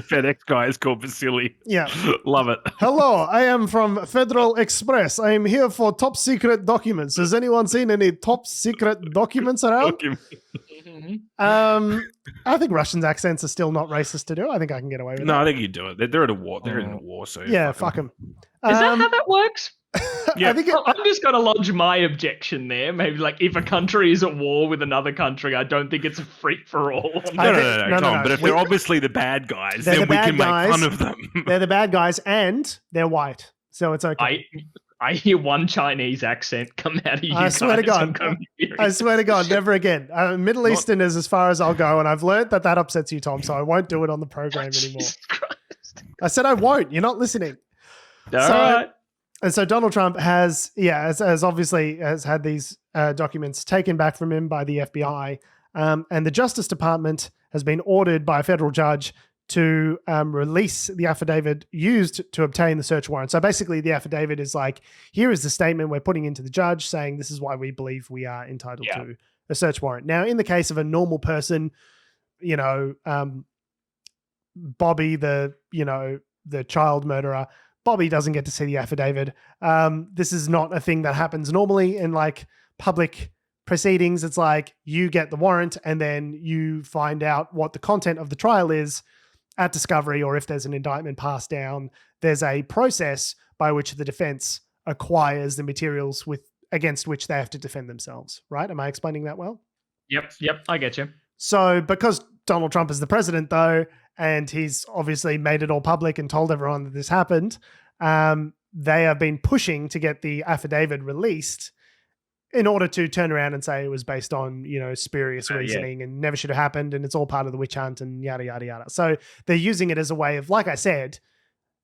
FedEx guy is called Vasily. Yeah. Love it. Hello, I am from Federal Express. I am here for top secret documents. Has anyone seen any top secret documents around? I think Russians' accents are still not racist to do. I think I can get away with it. No, I think you do it. They're at a war. They're in a war, so yeah, fuck them. Is that how that works? Yeah. I'm just going to lodge my objection there. Maybe like if a country is at war with another country, I don't think it's a free for all. No. But if they're obviously the bad guys, then we can make fun of them. They're the bad guys and they're white, so it's okay. I hear one Chinese accent come out of you. I swear to God. I swear to God, never again. Middle Eastern is as far as I'll go, and I've learned that upsets you, Tom, so I won't do it on the program anymore. I said I won't. You're not listening. All right. And so Donald Trump has obviously had these documents taken back from him by the FBI, and the Justice Department has been ordered by a federal judge to release the affidavit used to obtain the search warrant. So basically the affidavit is like, here is the statement we're putting into the judge saying this is why we believe we are entitled to a search warrant. Now, in the case of a normal person, Bobby, the child murderer, Bobby doesn't get to see the affidavit. This is not a thing that happens normally in like public proceedings. It's like you get the warrant and then you find out what the content of the trial is at discovery, or if there's an indictment passed down, there's a process by which the defense acquires the materials against which they have to defend themselves, right? Am I explaining that well? Yep, I get you. So because Donald Trump is the president, though, and he's obviously made it all public and told everyone that this happened, they have been pushing to get the affidavit released in order to turn around and say it was based on, spurious reasoning and never should have happened and it's all part of the witch hunt and yada, yada, yada. So they're using it as a way of, like I said,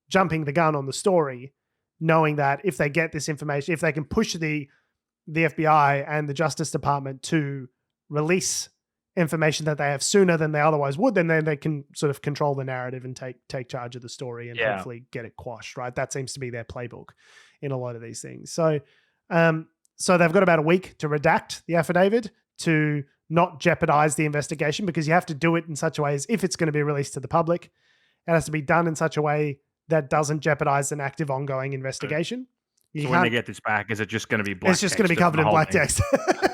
jumping the gun on the story, knowing that if they get this information, if they can push the FBI and the Justice Department to release information that they have sooner than they otherwise would, then they can sort of control the narrative and take charge of the story and hopefully get it quashed, right? That seems to be their playbook in a lot of these things. So they've got about a week to redact the affidavit to not jeopardize the investigation, because you have to do it in such a way as if it's going to be released to the public, it has to be done in such a way that doesn't jeopardize an active ongoing investigation. So when they get this back, is it just going to be black text? It's just going to be covered in black text.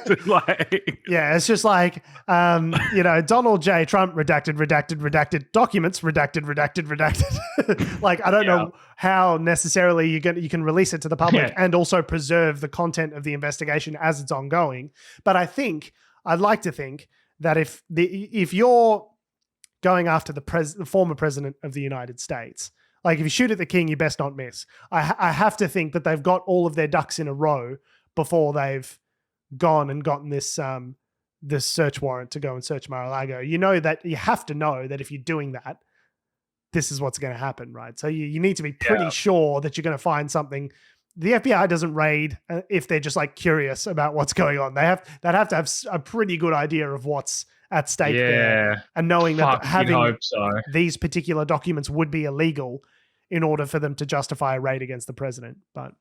It's just like, Donald J. Trump, redacted, documents, redacted. Like, I don't know how necessarily you can release it to the public and also preserve the content of the investigation as it's ongoing. But I'd like to think that if you're going after the former president of the United States, like if you shoot at the king, you best not miss. I have to think that they've got all of their ducks in a row before they've gone and gotten this the search warrant to go and search Mar-a-Lago. You know that you have to know that if you're doing that, this is what's going to happen, right? So you need to be pretty sure that you're going to find something. The FBI doesn't raid if they're just like curious about what's going on. They'd have to have a pretty good idea of what's at stake there, and knowing that having these particular documents would be illegal in order for them to justify a raid against the president. But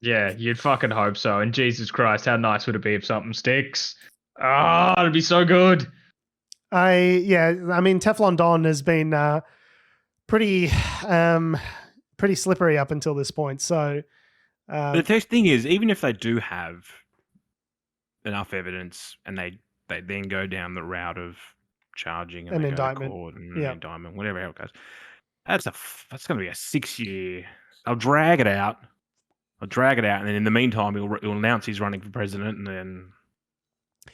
yeah, you'd fucking hope so. And Jesus Christ, how nice would it be if something sticks? Oh, it'd be so good. I mean, Teflon Don has been pretty slippery up until this point. So the thing is, even if they do have enough evidence and they then go down the route of charging and an indictment, indictment, whatever how it goes, that's going to be a 6-year. I'll drag it out, and then in the meantime, he'll announce he's running for president, and then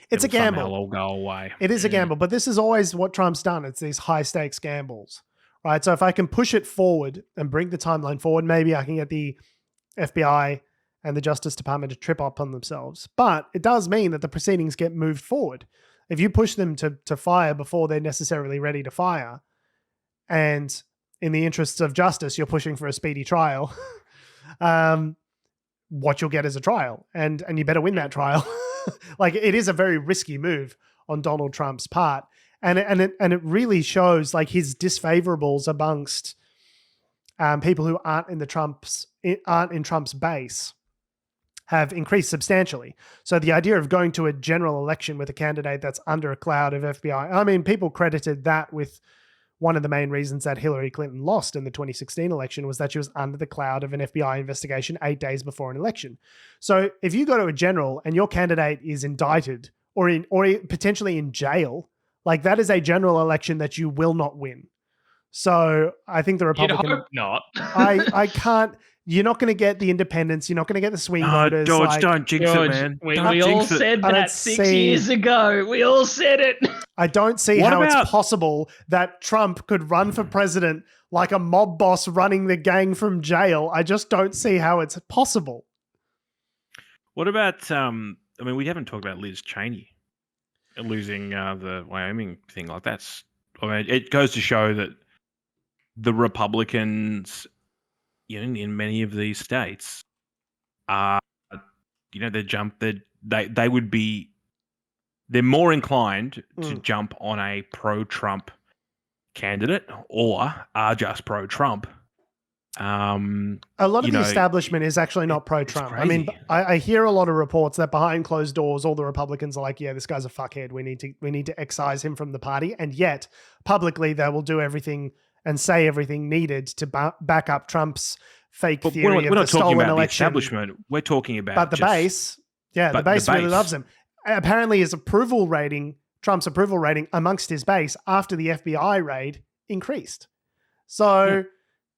it's a gamble. Somehow all go away. It is a gamble, but this is always what Trump's done. It's these high stakes gambles, right? So if I can push it forward and bring the timeline forward, maybe I can get the FBI and the Justice Department to trip up on themselves. But it does mean that the proceedings get moved forward. If you push them to fire before they're necessarily ready to fire, and in the interests of justice, you're pushing for a speedy trial, what you'll get is a trial, and you better win that trial. Like, it is a very risky move on Donald Trump's part, and it really shows like his disfavorables amongst people who aren't in Trump's base have increased substantially. So the idea of going to a general election with a candidate that's under a cloud of FBI, I mean, people credited that with one of the main reasons that Hillary Clinton lost in the 2016 election was that she was under the cloud of an FBI investigation 8 days before an election. So if you go to a general and your candidate is indicted or potentially in jail, like, that is a general election that you will not win. So I think the Republican... You'd hope not. I can't... You're not going to get the independents. You're not going to get the swing voters. George, don't jinx it, man. We all said that 6 years ago. We all said it. I don't see how it's possible that Trump could run for president like a mob boss running the gang from jail. I just don't see how it's possible. What about, I mean, we haven't talked about Liz Cheney losing the Wyoming thing. Like, that's, I mean, it goes to show that the Republicans, you know, in many of these states, you know, they're more inclined to jump on a pro-Trump candidate or are just pro-Trump. A lot of the establishment is actually not pro-Trump. I mean, I hear a lot of reports that behind closed doors, all the Republicans are like, yeah, this guy's a fuckhead. We need to excise him from the party. And yet publicly they will do everything and say everything needed to back up Trump's fake theory of the stolen election. The establishment. We're talking about the base. Yeah, the base really loves him. Apparently his Trump's approval rating amongst his base after the FBI raid increased. So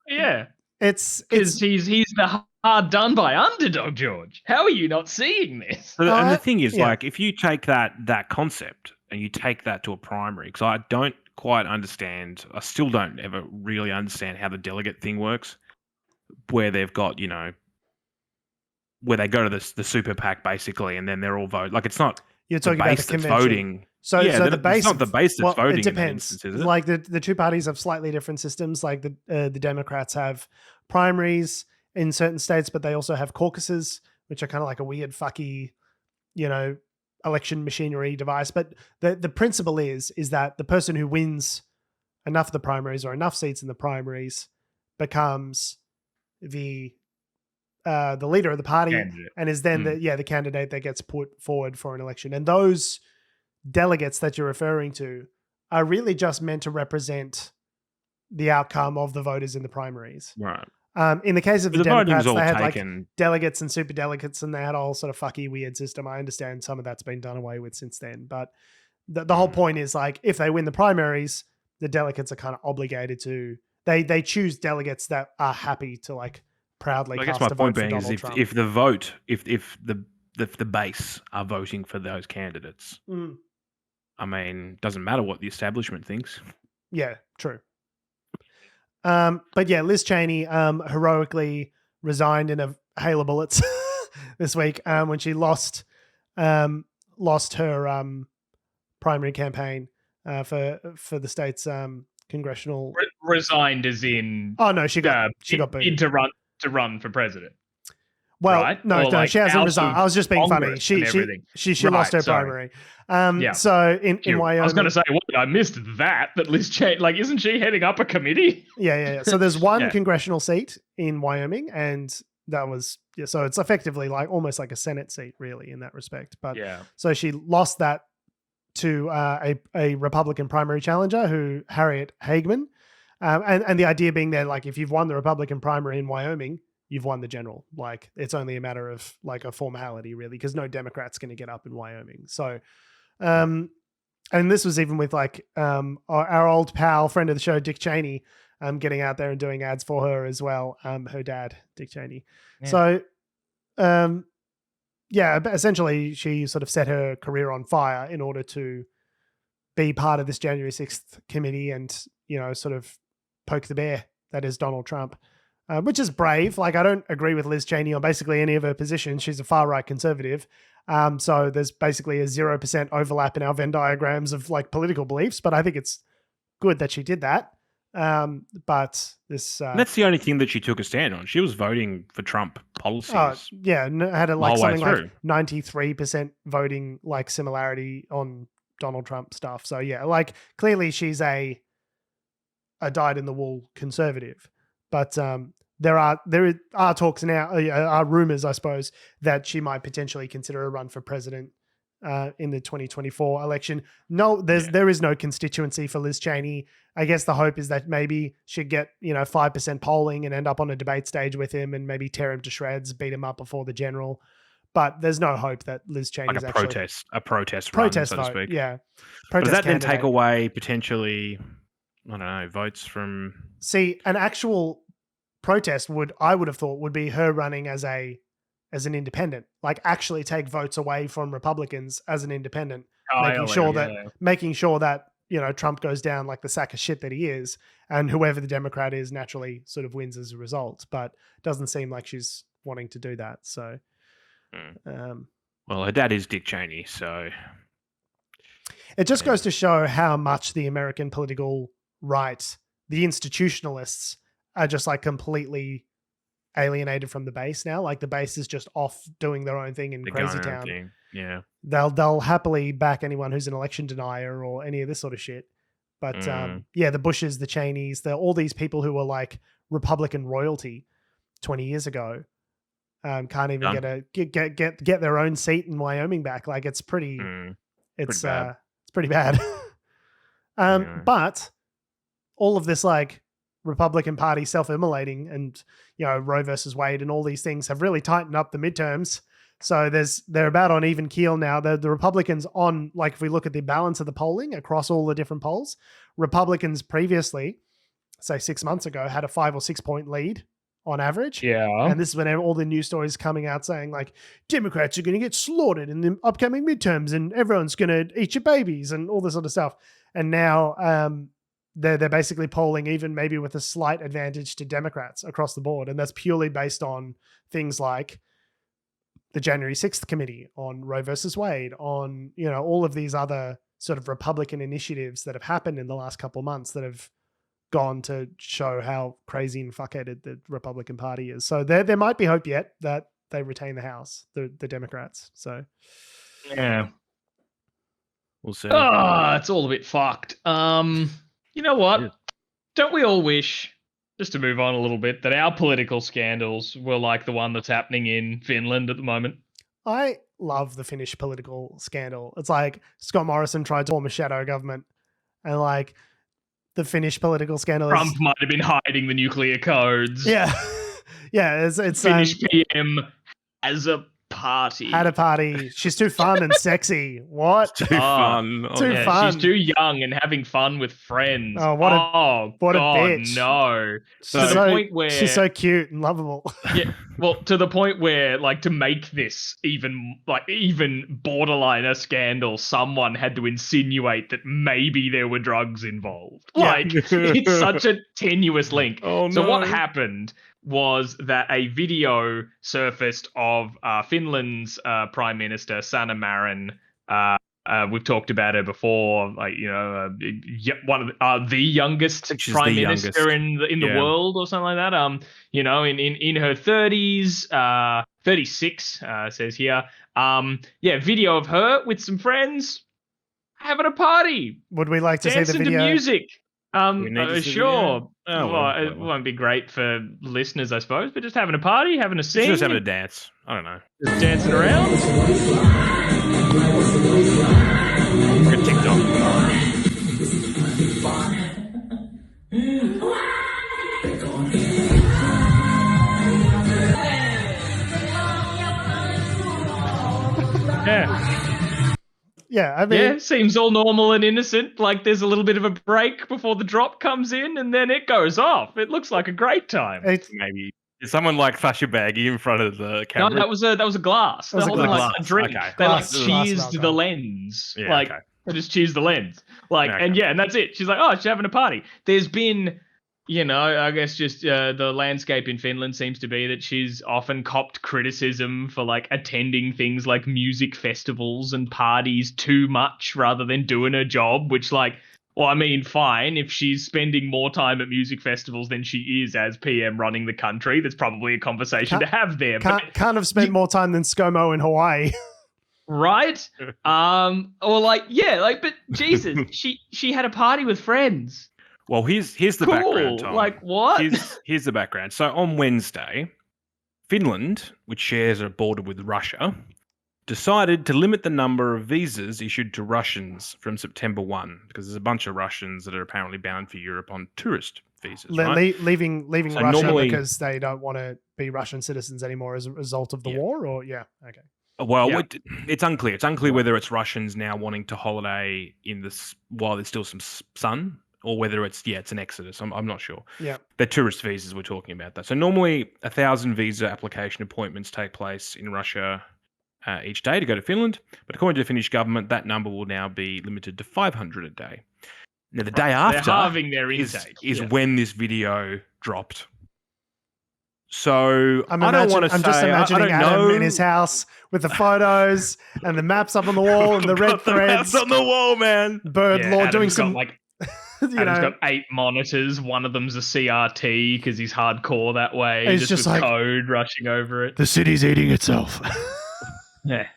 yeah, it's he's the hard done by underdog, George. How are you not seeing this? And the thing is, like, if you take that concept and you take that to a primary, because I don't quite understand. I still don't ever really understand how the delegate thing works, where they've got, you know, where they go to the super PAC basically, and then they're all vote. Like, it's not you're talking about the convention. Voting. So the base, it's not the base that's voting. It depends. In instance, is it? Like the two parties have slightly different systems. Like the Democrats have primaries in certain states, but they also have caucuses, which are kind of like a weird fucky, you know, election machinery device. But the principle is that the person who wins enough of the primaries or enough seats in the primaries becomes the leader of the party candidate. And is then the candidate that gets put forward for an election. And those delegates that you're referring to are really just meant to represent the outcome of the voters in the primaries. Right. In the case of the Democrats, they had like delegates and super delegates, and they had a whole sort of fucky weird system. I understand some of that's been done away with since then, but the whole point is, like, if they win the primaries, the delegates are kind of obligated to, they choose delegates that are happy to, like, proudly cast a vote for Donald Trump. If the vote, if the base are voting for those candidates, I mean, doesn't matter what the establishment thinks. Yeah, true. But yeah, Liz Cheney heroically resigned in a hail of bullets this week when she lost lost her primary campaign for the state's congressional. Resigned as in. Oh no, she got booted to run for president. Well, right? no, she hasn't resigned. I was just being funny. She lost her primary. So in Wyoming, I was going to say, I missed that Liz Cheney, like, isn't she heading up a committee? Yeah. So there's one congressional seat in Wyoming, and that was so it's effectively like almost like a Senate seat, really, in that respect. But so she lost that to a Republican primary challenger, Harriet Hageman, and the idea being that, like, if you've won the Republican primary in Wyoming, you've won the general. Like, it's only a matter of like a formality, really, because no Democrat's going to get up in Wyoming. So, and this was even with like our old pal, friend of the show, Dick Cheney, getting out there and doing ads for her as well. Her dad, Dick Cheney. Yeah. So, essentially she sort of set her career on fire in order to be part of this January 6th committee and, sort of poke the bear that is Donald Trump. Which is brave. Like, I don't agree with Liz Cheney on basically any of her positions. She's a far-right conservative. So there's basically a 0% overlap in our Venn diagrams of like political beliefs, but I think it's good that she did that. But this... that's the only thing that she took a stand on. She was voting for Trump policies. Had something like 93% voting like similarity on Donald Trump stuff. So yeah, like clearly she's a dyed-in-the-wool conservative. But there are talks now, are rumors, I suppose, that she might potentially consider a run for president in the 2024 election. No, there is no constituency for Liz Cheney. I guess the hope is that maybe she'd get 5% polling and end up on a debate stage with him and maybe tear him to shreds, beat him up before the general. But there's no hope that Liz Cheney is actually a protest run, so to speak. Yeah. But does that then take away potentially, I don't know, votes from... See, an actual protest I would have thought would be her running as an independent, like actually take votes away from Republicans as an independent, making sure that Trump goes down like the sack of shit that he is, and whoever the Democrat is naturally sort of wins as a result. But it doesn't seem like she's wanting to do that. So, well, her dad is Dick Cheney, so it just goes to show how much the American political right, the institutionalists, are just like completely alienated from the base now. Like the base is just off doing their own thing in crazy town. Yeah. They'll happily back anyone who's an election denier or any of this sort of shit. But the Bushes, the Cheneys, all these people who were like Republican royalty 20 years ago can't even get their own seat in Wyoming back. Like it's pretty bad. But all of this like Republican Party self-immolating and Roe versus Wade and all these things have really tightened up the midterms. So they're about on even keel now. The Republicans on, like, if we look at the balance of the polling across all the different polls, Republicans previously, say 6 months ago, had a 5 or 6 point lead on average. Yeah. And this is when all the news stories coming out saying like Democrats are going to get slaughtered in the upcoming midterms and everyone's going to eat your babies and all this sort of stuff. And now they're basically polling even maybe with a slight advantage to Democrats across the board. And that's purely based on things like the January 6th committee, on Roe versus Wade, on, all of these other sort of Republican initiatives that have happened in the last couple of months that have gone to show how crazy and fuckheaded the Republican Party is. So there might be hope yet that they retain the House, the Democrats. So yeah, we'll see. It's all a bit fucked. You know what? Yeah. Don't we all wish, just to move on a little bit, that our political scandals were like the one that's happening in Finland at the moment? I love the Finnish political scandal. It's like Scott Morrison tried to form a shadow government, and like the Finnish political scandal. Trump might have been hiding the nuclear codes. Yeah. Yeah. It's Finnish PM as a party. Had a party. She's too fun and sexy. What? Too fun. Too fun. She's too young and having fun with friends. Oh, what a bitch. No. To the point where she's so cute and lovable. Yeah. Well, to the point where, like, to make this even borderline a scandal, someone had to insinuate that maybe there were drugs involved. Yeah. Like, it's such a tenuous link. Oh, no. So what happened was that a video surfaced of Finland's Prime Minister, Sanna Marin, We've talked about her before, like, you know, one of the youngest prime minister in the world or something like that. You know, in her 30s, 36 says here. Video of her with some friends having a party. Would we like to see the video? Dancing to music. Sure. It won't be great for listeners, I suppose, but just having a party, having a sing. Just having a dance. I don't know. Just dancing around. Good TikTok. Yeah, I mean... seems all normal and innocent. Like there's a little bit of a break before the drop comes in and then it goes off. It looks like a great time. Maybe. Did someone like flash a baggie in front of the camera? No, that was a glass. That was a glass. Like a drink. Okay. They Glass cheesed the lens. Yeah, they just cheesed the lens. And that's it. She's like, oh, she's having a party. There's been, you know, I guess just the landscape in Finland seems to be that she's often copped criticism for like attending things like music festivals and parties too much rather than doing her job, which well, I mean, fine. If she's spending more time at music festivals than she is as PM running the country, that's probably a conversation to have there. Can't have spent more time than ScoMo in Hawaii. Right? But Jesus, she had a party with friends. Well, here's the background, Tom. Like, what? Here's the background. So on Wednesday, Finland, which shares a border with Russia, decided to limit the number of visas issued to Russians from September 1, because there's a bunch of Russians that are apparently bound for Europe on tourist visas, right? Leaving Russia because they don't want to be Russian citizens anymore as a result of the war, or okay. Well, it's unclear. It's unclear whether it's Russians now wanting to holiday in this while there's still some sun, or whether it's an exodus. I'm not sure. Yeah, they're tourist visas we're talking about, though. So normally 1,000 visa application appointments take place in Russia each day to go to Finland, but according to the Finnish government, that number will now be limited to 500 a day. Now, the day after they're halving their intake is when this video dropped. So I'm just imagining Adam in his house with the photos and the maps up on the wall and the red threads on the wall, man. Bird law Adam's doing some got Adam's got 8 monitors. One of them's a CRT because he's hardcore that way. It's just with code rushing over it. The city's eating itself. Yeah.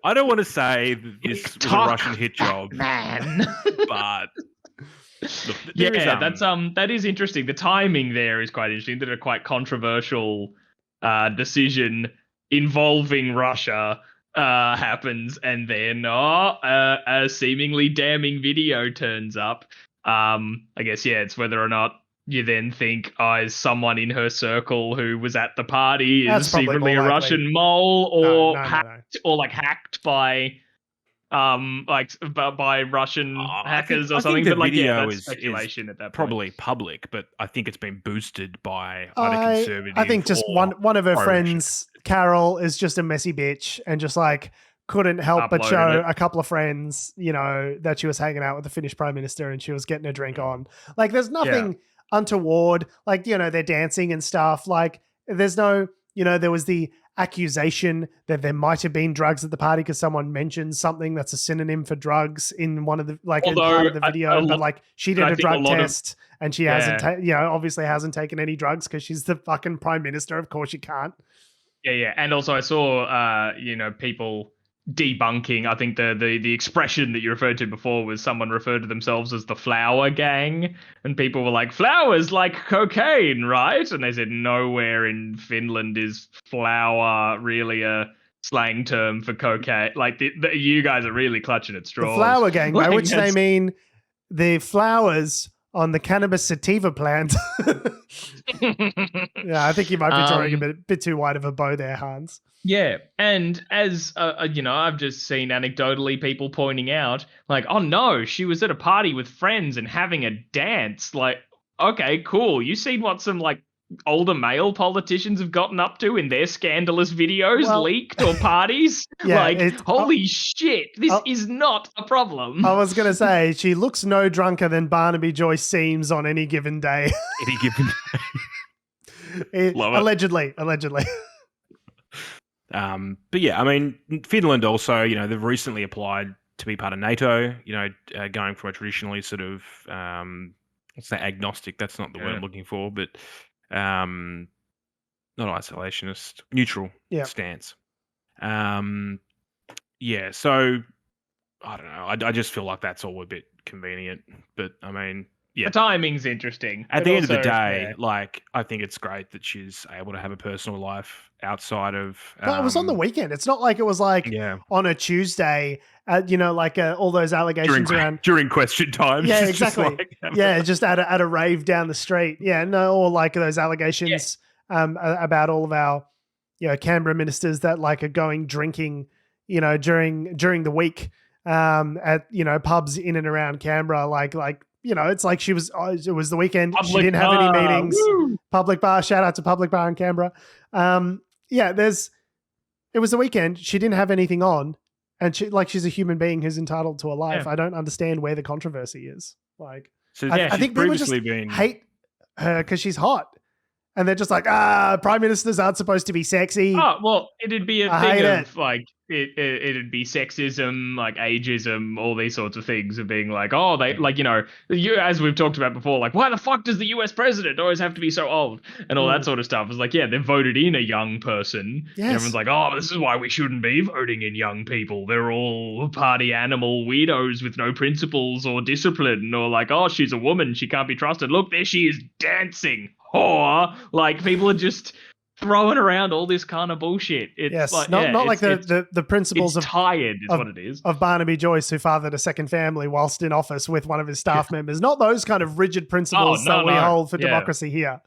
I don't want to say that this was a Russian hit job, man, but that is interesting. The timing there is quite interesting. That a quite controversial decision involving Russia happens, and then a seemingly damning video turns up. I guess it's whether or not you then think, is someone in her circle who was at the party is secretly a Russian mole, or hacked by Russian hackers or something. The but video that's speculation at that point. Probably public, but I think it's been boosted by either conservative. I think just one of her friends, Carol, is just a messy bitch and just couldn't help but show a couple of friends, that she was hanging out with the Finnish Prime Minister and she was getting a drink on. There's nothing untoward. They're dancing and stuff. There's no, there was the accusation that there might have been drugs at the party because someone mentioned something that's a synonym for drugs in one of the in part of the video. But she did a drug test and she hasn't, obviously hasn't taken any drugs because she's the fucking Prime Minister. Of course, she can't. Yeah. And also, I saw, people debunking. I think the expression that you referred to before was someone referred to themselves as the Flower Gang, and people were like, "Flowers like cocaine, right?" And they said nowhere in Finland is flower really a slang term for cocaine. You guys are really clutching at straws. The Flower Gang, by which they mean the flowers on the cannabis sativa plant. Yeah, I think you might be drawing a bit too wide of a bow there, Hans. Yeah, and as I've just seen anecdotally people pointing out, oh no, she was at a party with friends and having a dance. Okay, cool. You seen what some older male politicians have gotten up to in their scandalous videos leaked or parties? Holy shit, this is not a problem. I was going to say, she looks no drunker than Barnaby Joyce seems on any given day. Any given day. Allegedly. But yeah, I mean, Finland also, they've recently applied to be part of NATO, going from a traditionally sort of, let's say agnostic, that's not the word I'm looking for, but not isolationist, neutral stance. Yeah, so I don't know. I just feel like that's all a bit convenient, but I mean, yeah. The timing's interesting. At the end of the day, I think it's great that she's able to have a personal life outside of. But it was on the weekend. It's not like it was like on a Tuesday, all those allegations during question time. Yeah, exactly. Just at a rave down the street. Yeah, no, or like those allegations about all of our, Canberra ministers that are going drinking, during the week at pubs in and around Canberra, it's like it was the weekend. Public she didn't have bar. any meetings. Woo! Public bar. Shout out to Public Bar in Canberra. It was the weekend. She didn't have anything on, and she's a human being who's entitled to a life. I don't understand where the controversy is. I think people just hate her because she's hot. And they're just like, prime ministers aren't supposed to be sexy. Oh, well, it'd be a thing of it'd be sexism, ageism, all these sorts of things of being as we've talked about before, why the fuck does the US president always have to be so old and all that sort of stuff. It's they voted in a young person. Yes. And everyone's like, oh, this is why we shouldn't be voting in young people. They're all party animal weirdos with no principles or discipline, or oh, she's a woman, she can't be trusted. Look, there she is dancing. Or people are just throwing around all this kind of bullshit. It's the principles it's tired is what it is of Barnaby Joyce, who fathered a second family whilst in office with one of his staff members. Not those kind of rigid principles that we hold for democracy here.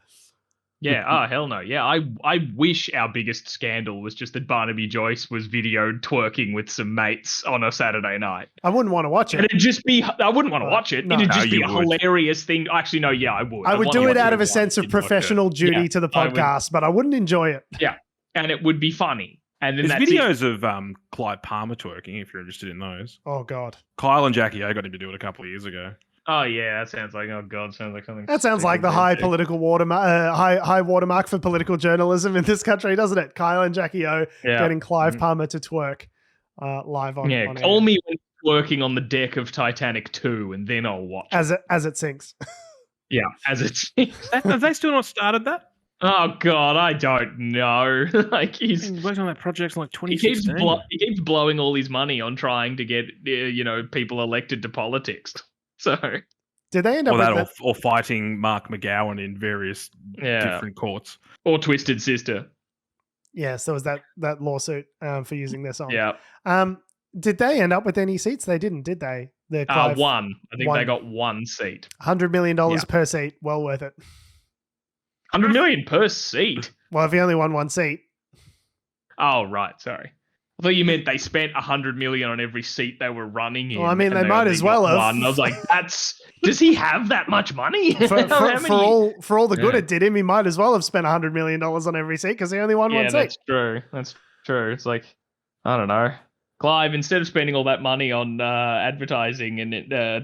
Yeah. Oh, hell no. Yeah. I wish our biggest scandal was just that Barnaby Joyce was videoed twerking with some mates on a Saturday night. I wouldn't want to watch it. And it'd just be, I wouldn't want to watch it. It'd just be a hilarious thing. Actually, no, yeah, I would. I would do it out of a sense of professional duty to the podcast, but I wouldn't enjoy it. Yeah. And it would be funny. And then there's videos of Clive Palmer twerking, if you're interested in those. Oh, God. Kyle and Jackie O got him to do it a couple of years ago. Oh yeah, that sounds like something. That sounds like the high political high watermark for political journalism in this country, doesn't it? Kyle and Jackie O getting Clive Palmer to twerk live on. Yeah, on call me when working on the deck of Titanic 2, and then I'll watch as it sinks. Yeah, as it sinks. Have they still not started that? Oh God, I don't know. He's working on that project in 2016. He keeps blowing all his money on trying to get people elected to politics. So did they end up or fighting Mark McGowan in various different courts, or Twisted Sister? Yes, there was that lawsuit for using their song. Yeah. Did they end up with any seats? They didn't, did they? One. I think they got one seat. $100 million per seat. Well worth it. $100 million per seat. Well, if you only won one seat. Oh, right. Sorry. I thought you meant they spent $100 million on every seat they were running in. Well, I mean, they might as well have. I was like, does he have that much money? For all the good it did him, he might as well have spent $100 million on every seat because he only won one seat. That's true. It's like, I don't know. Clive, instead of spending all that money on advertising and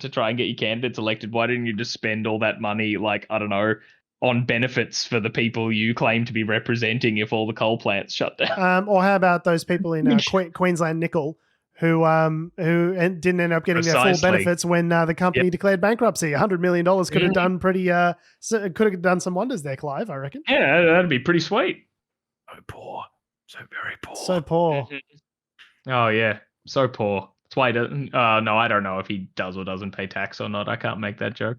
to try and get your candidates elected, why didn't you just spend all that money, I don't know, on benefits for the people you claim to be representing if all the coal plants shut down? Or how about those people in Queensland Nickel who didn't end up getting their full benefits when the company declared bankruptcy? $100 million could have done could have done some wonders there, Clive, I reckon. Yeah, that'd be pretty sweet. So poor. So very poor. So poor. Oh, yeah. So poor. That's why he doesn't. No, I don't know if he does or doesn't pay tax or not. I can't make that joke.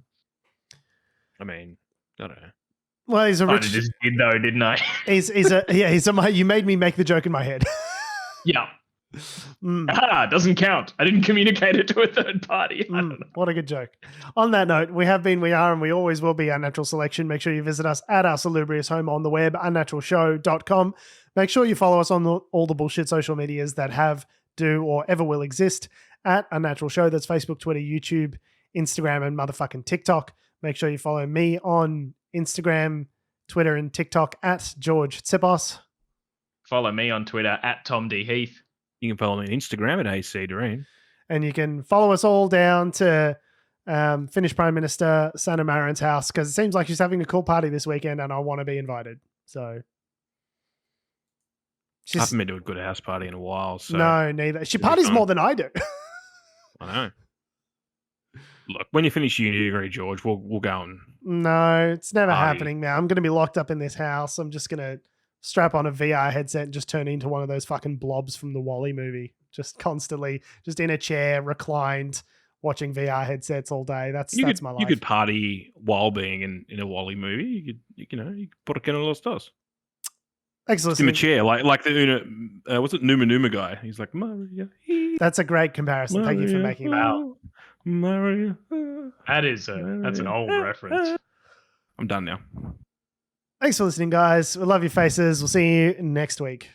I mean, I don't know. Well, he's a rich. I just did though, didn't I? You made me make the joke in my head. Yeah. Doesn't count. I didn't communicate it to a third party. I don't know. What a good joke. On that note, we have been, we are, and we always will be Unnatural Selection. Make sure you visit us at our salubrious home on the web, unnaturalshow.com. Make sure you follow us on all the bullshit social medias that have, do, or ever will exist at Unnatural Show. That's Facebook, Twitter, YouTube, Instagram, and motherfucking TikTok. Make sure you follow me on Instagram, Twitter, and TikTok at George Tsipos. Follow me on Twitter at Tom D. Heath. You can follow me on Instagram at AC Doreen. And you can follow us all down to Finnish Prime Minister Sanna Marin's house because it seems like she's having a cool party this weekend and I want to be invited. So I haven't been to a good house party in a while. So no, neither. She parties more than I do. I know. Look, when you finish uni degree, George, we'll go and... No, it's never happening now. I'm going to be locked up in this house. I'm just going to strap on a VR headset and just turn into one of those fucking blobs from the Wall-E movie. Just constantly, just in a chair, reclined, watching VR headsets all day. That's my life. You could party while being in a Wall-E movie. You could put a can of los dos. Thanks for listening. In listening. a chair, like the what's it, Numa Numa guy? He's like Maria. That's a great comparison. Maria, thank you for making that. Maria. That's an old reference. I'm done now. Thanks for listening, guys. We love your faces. We'll see you next week.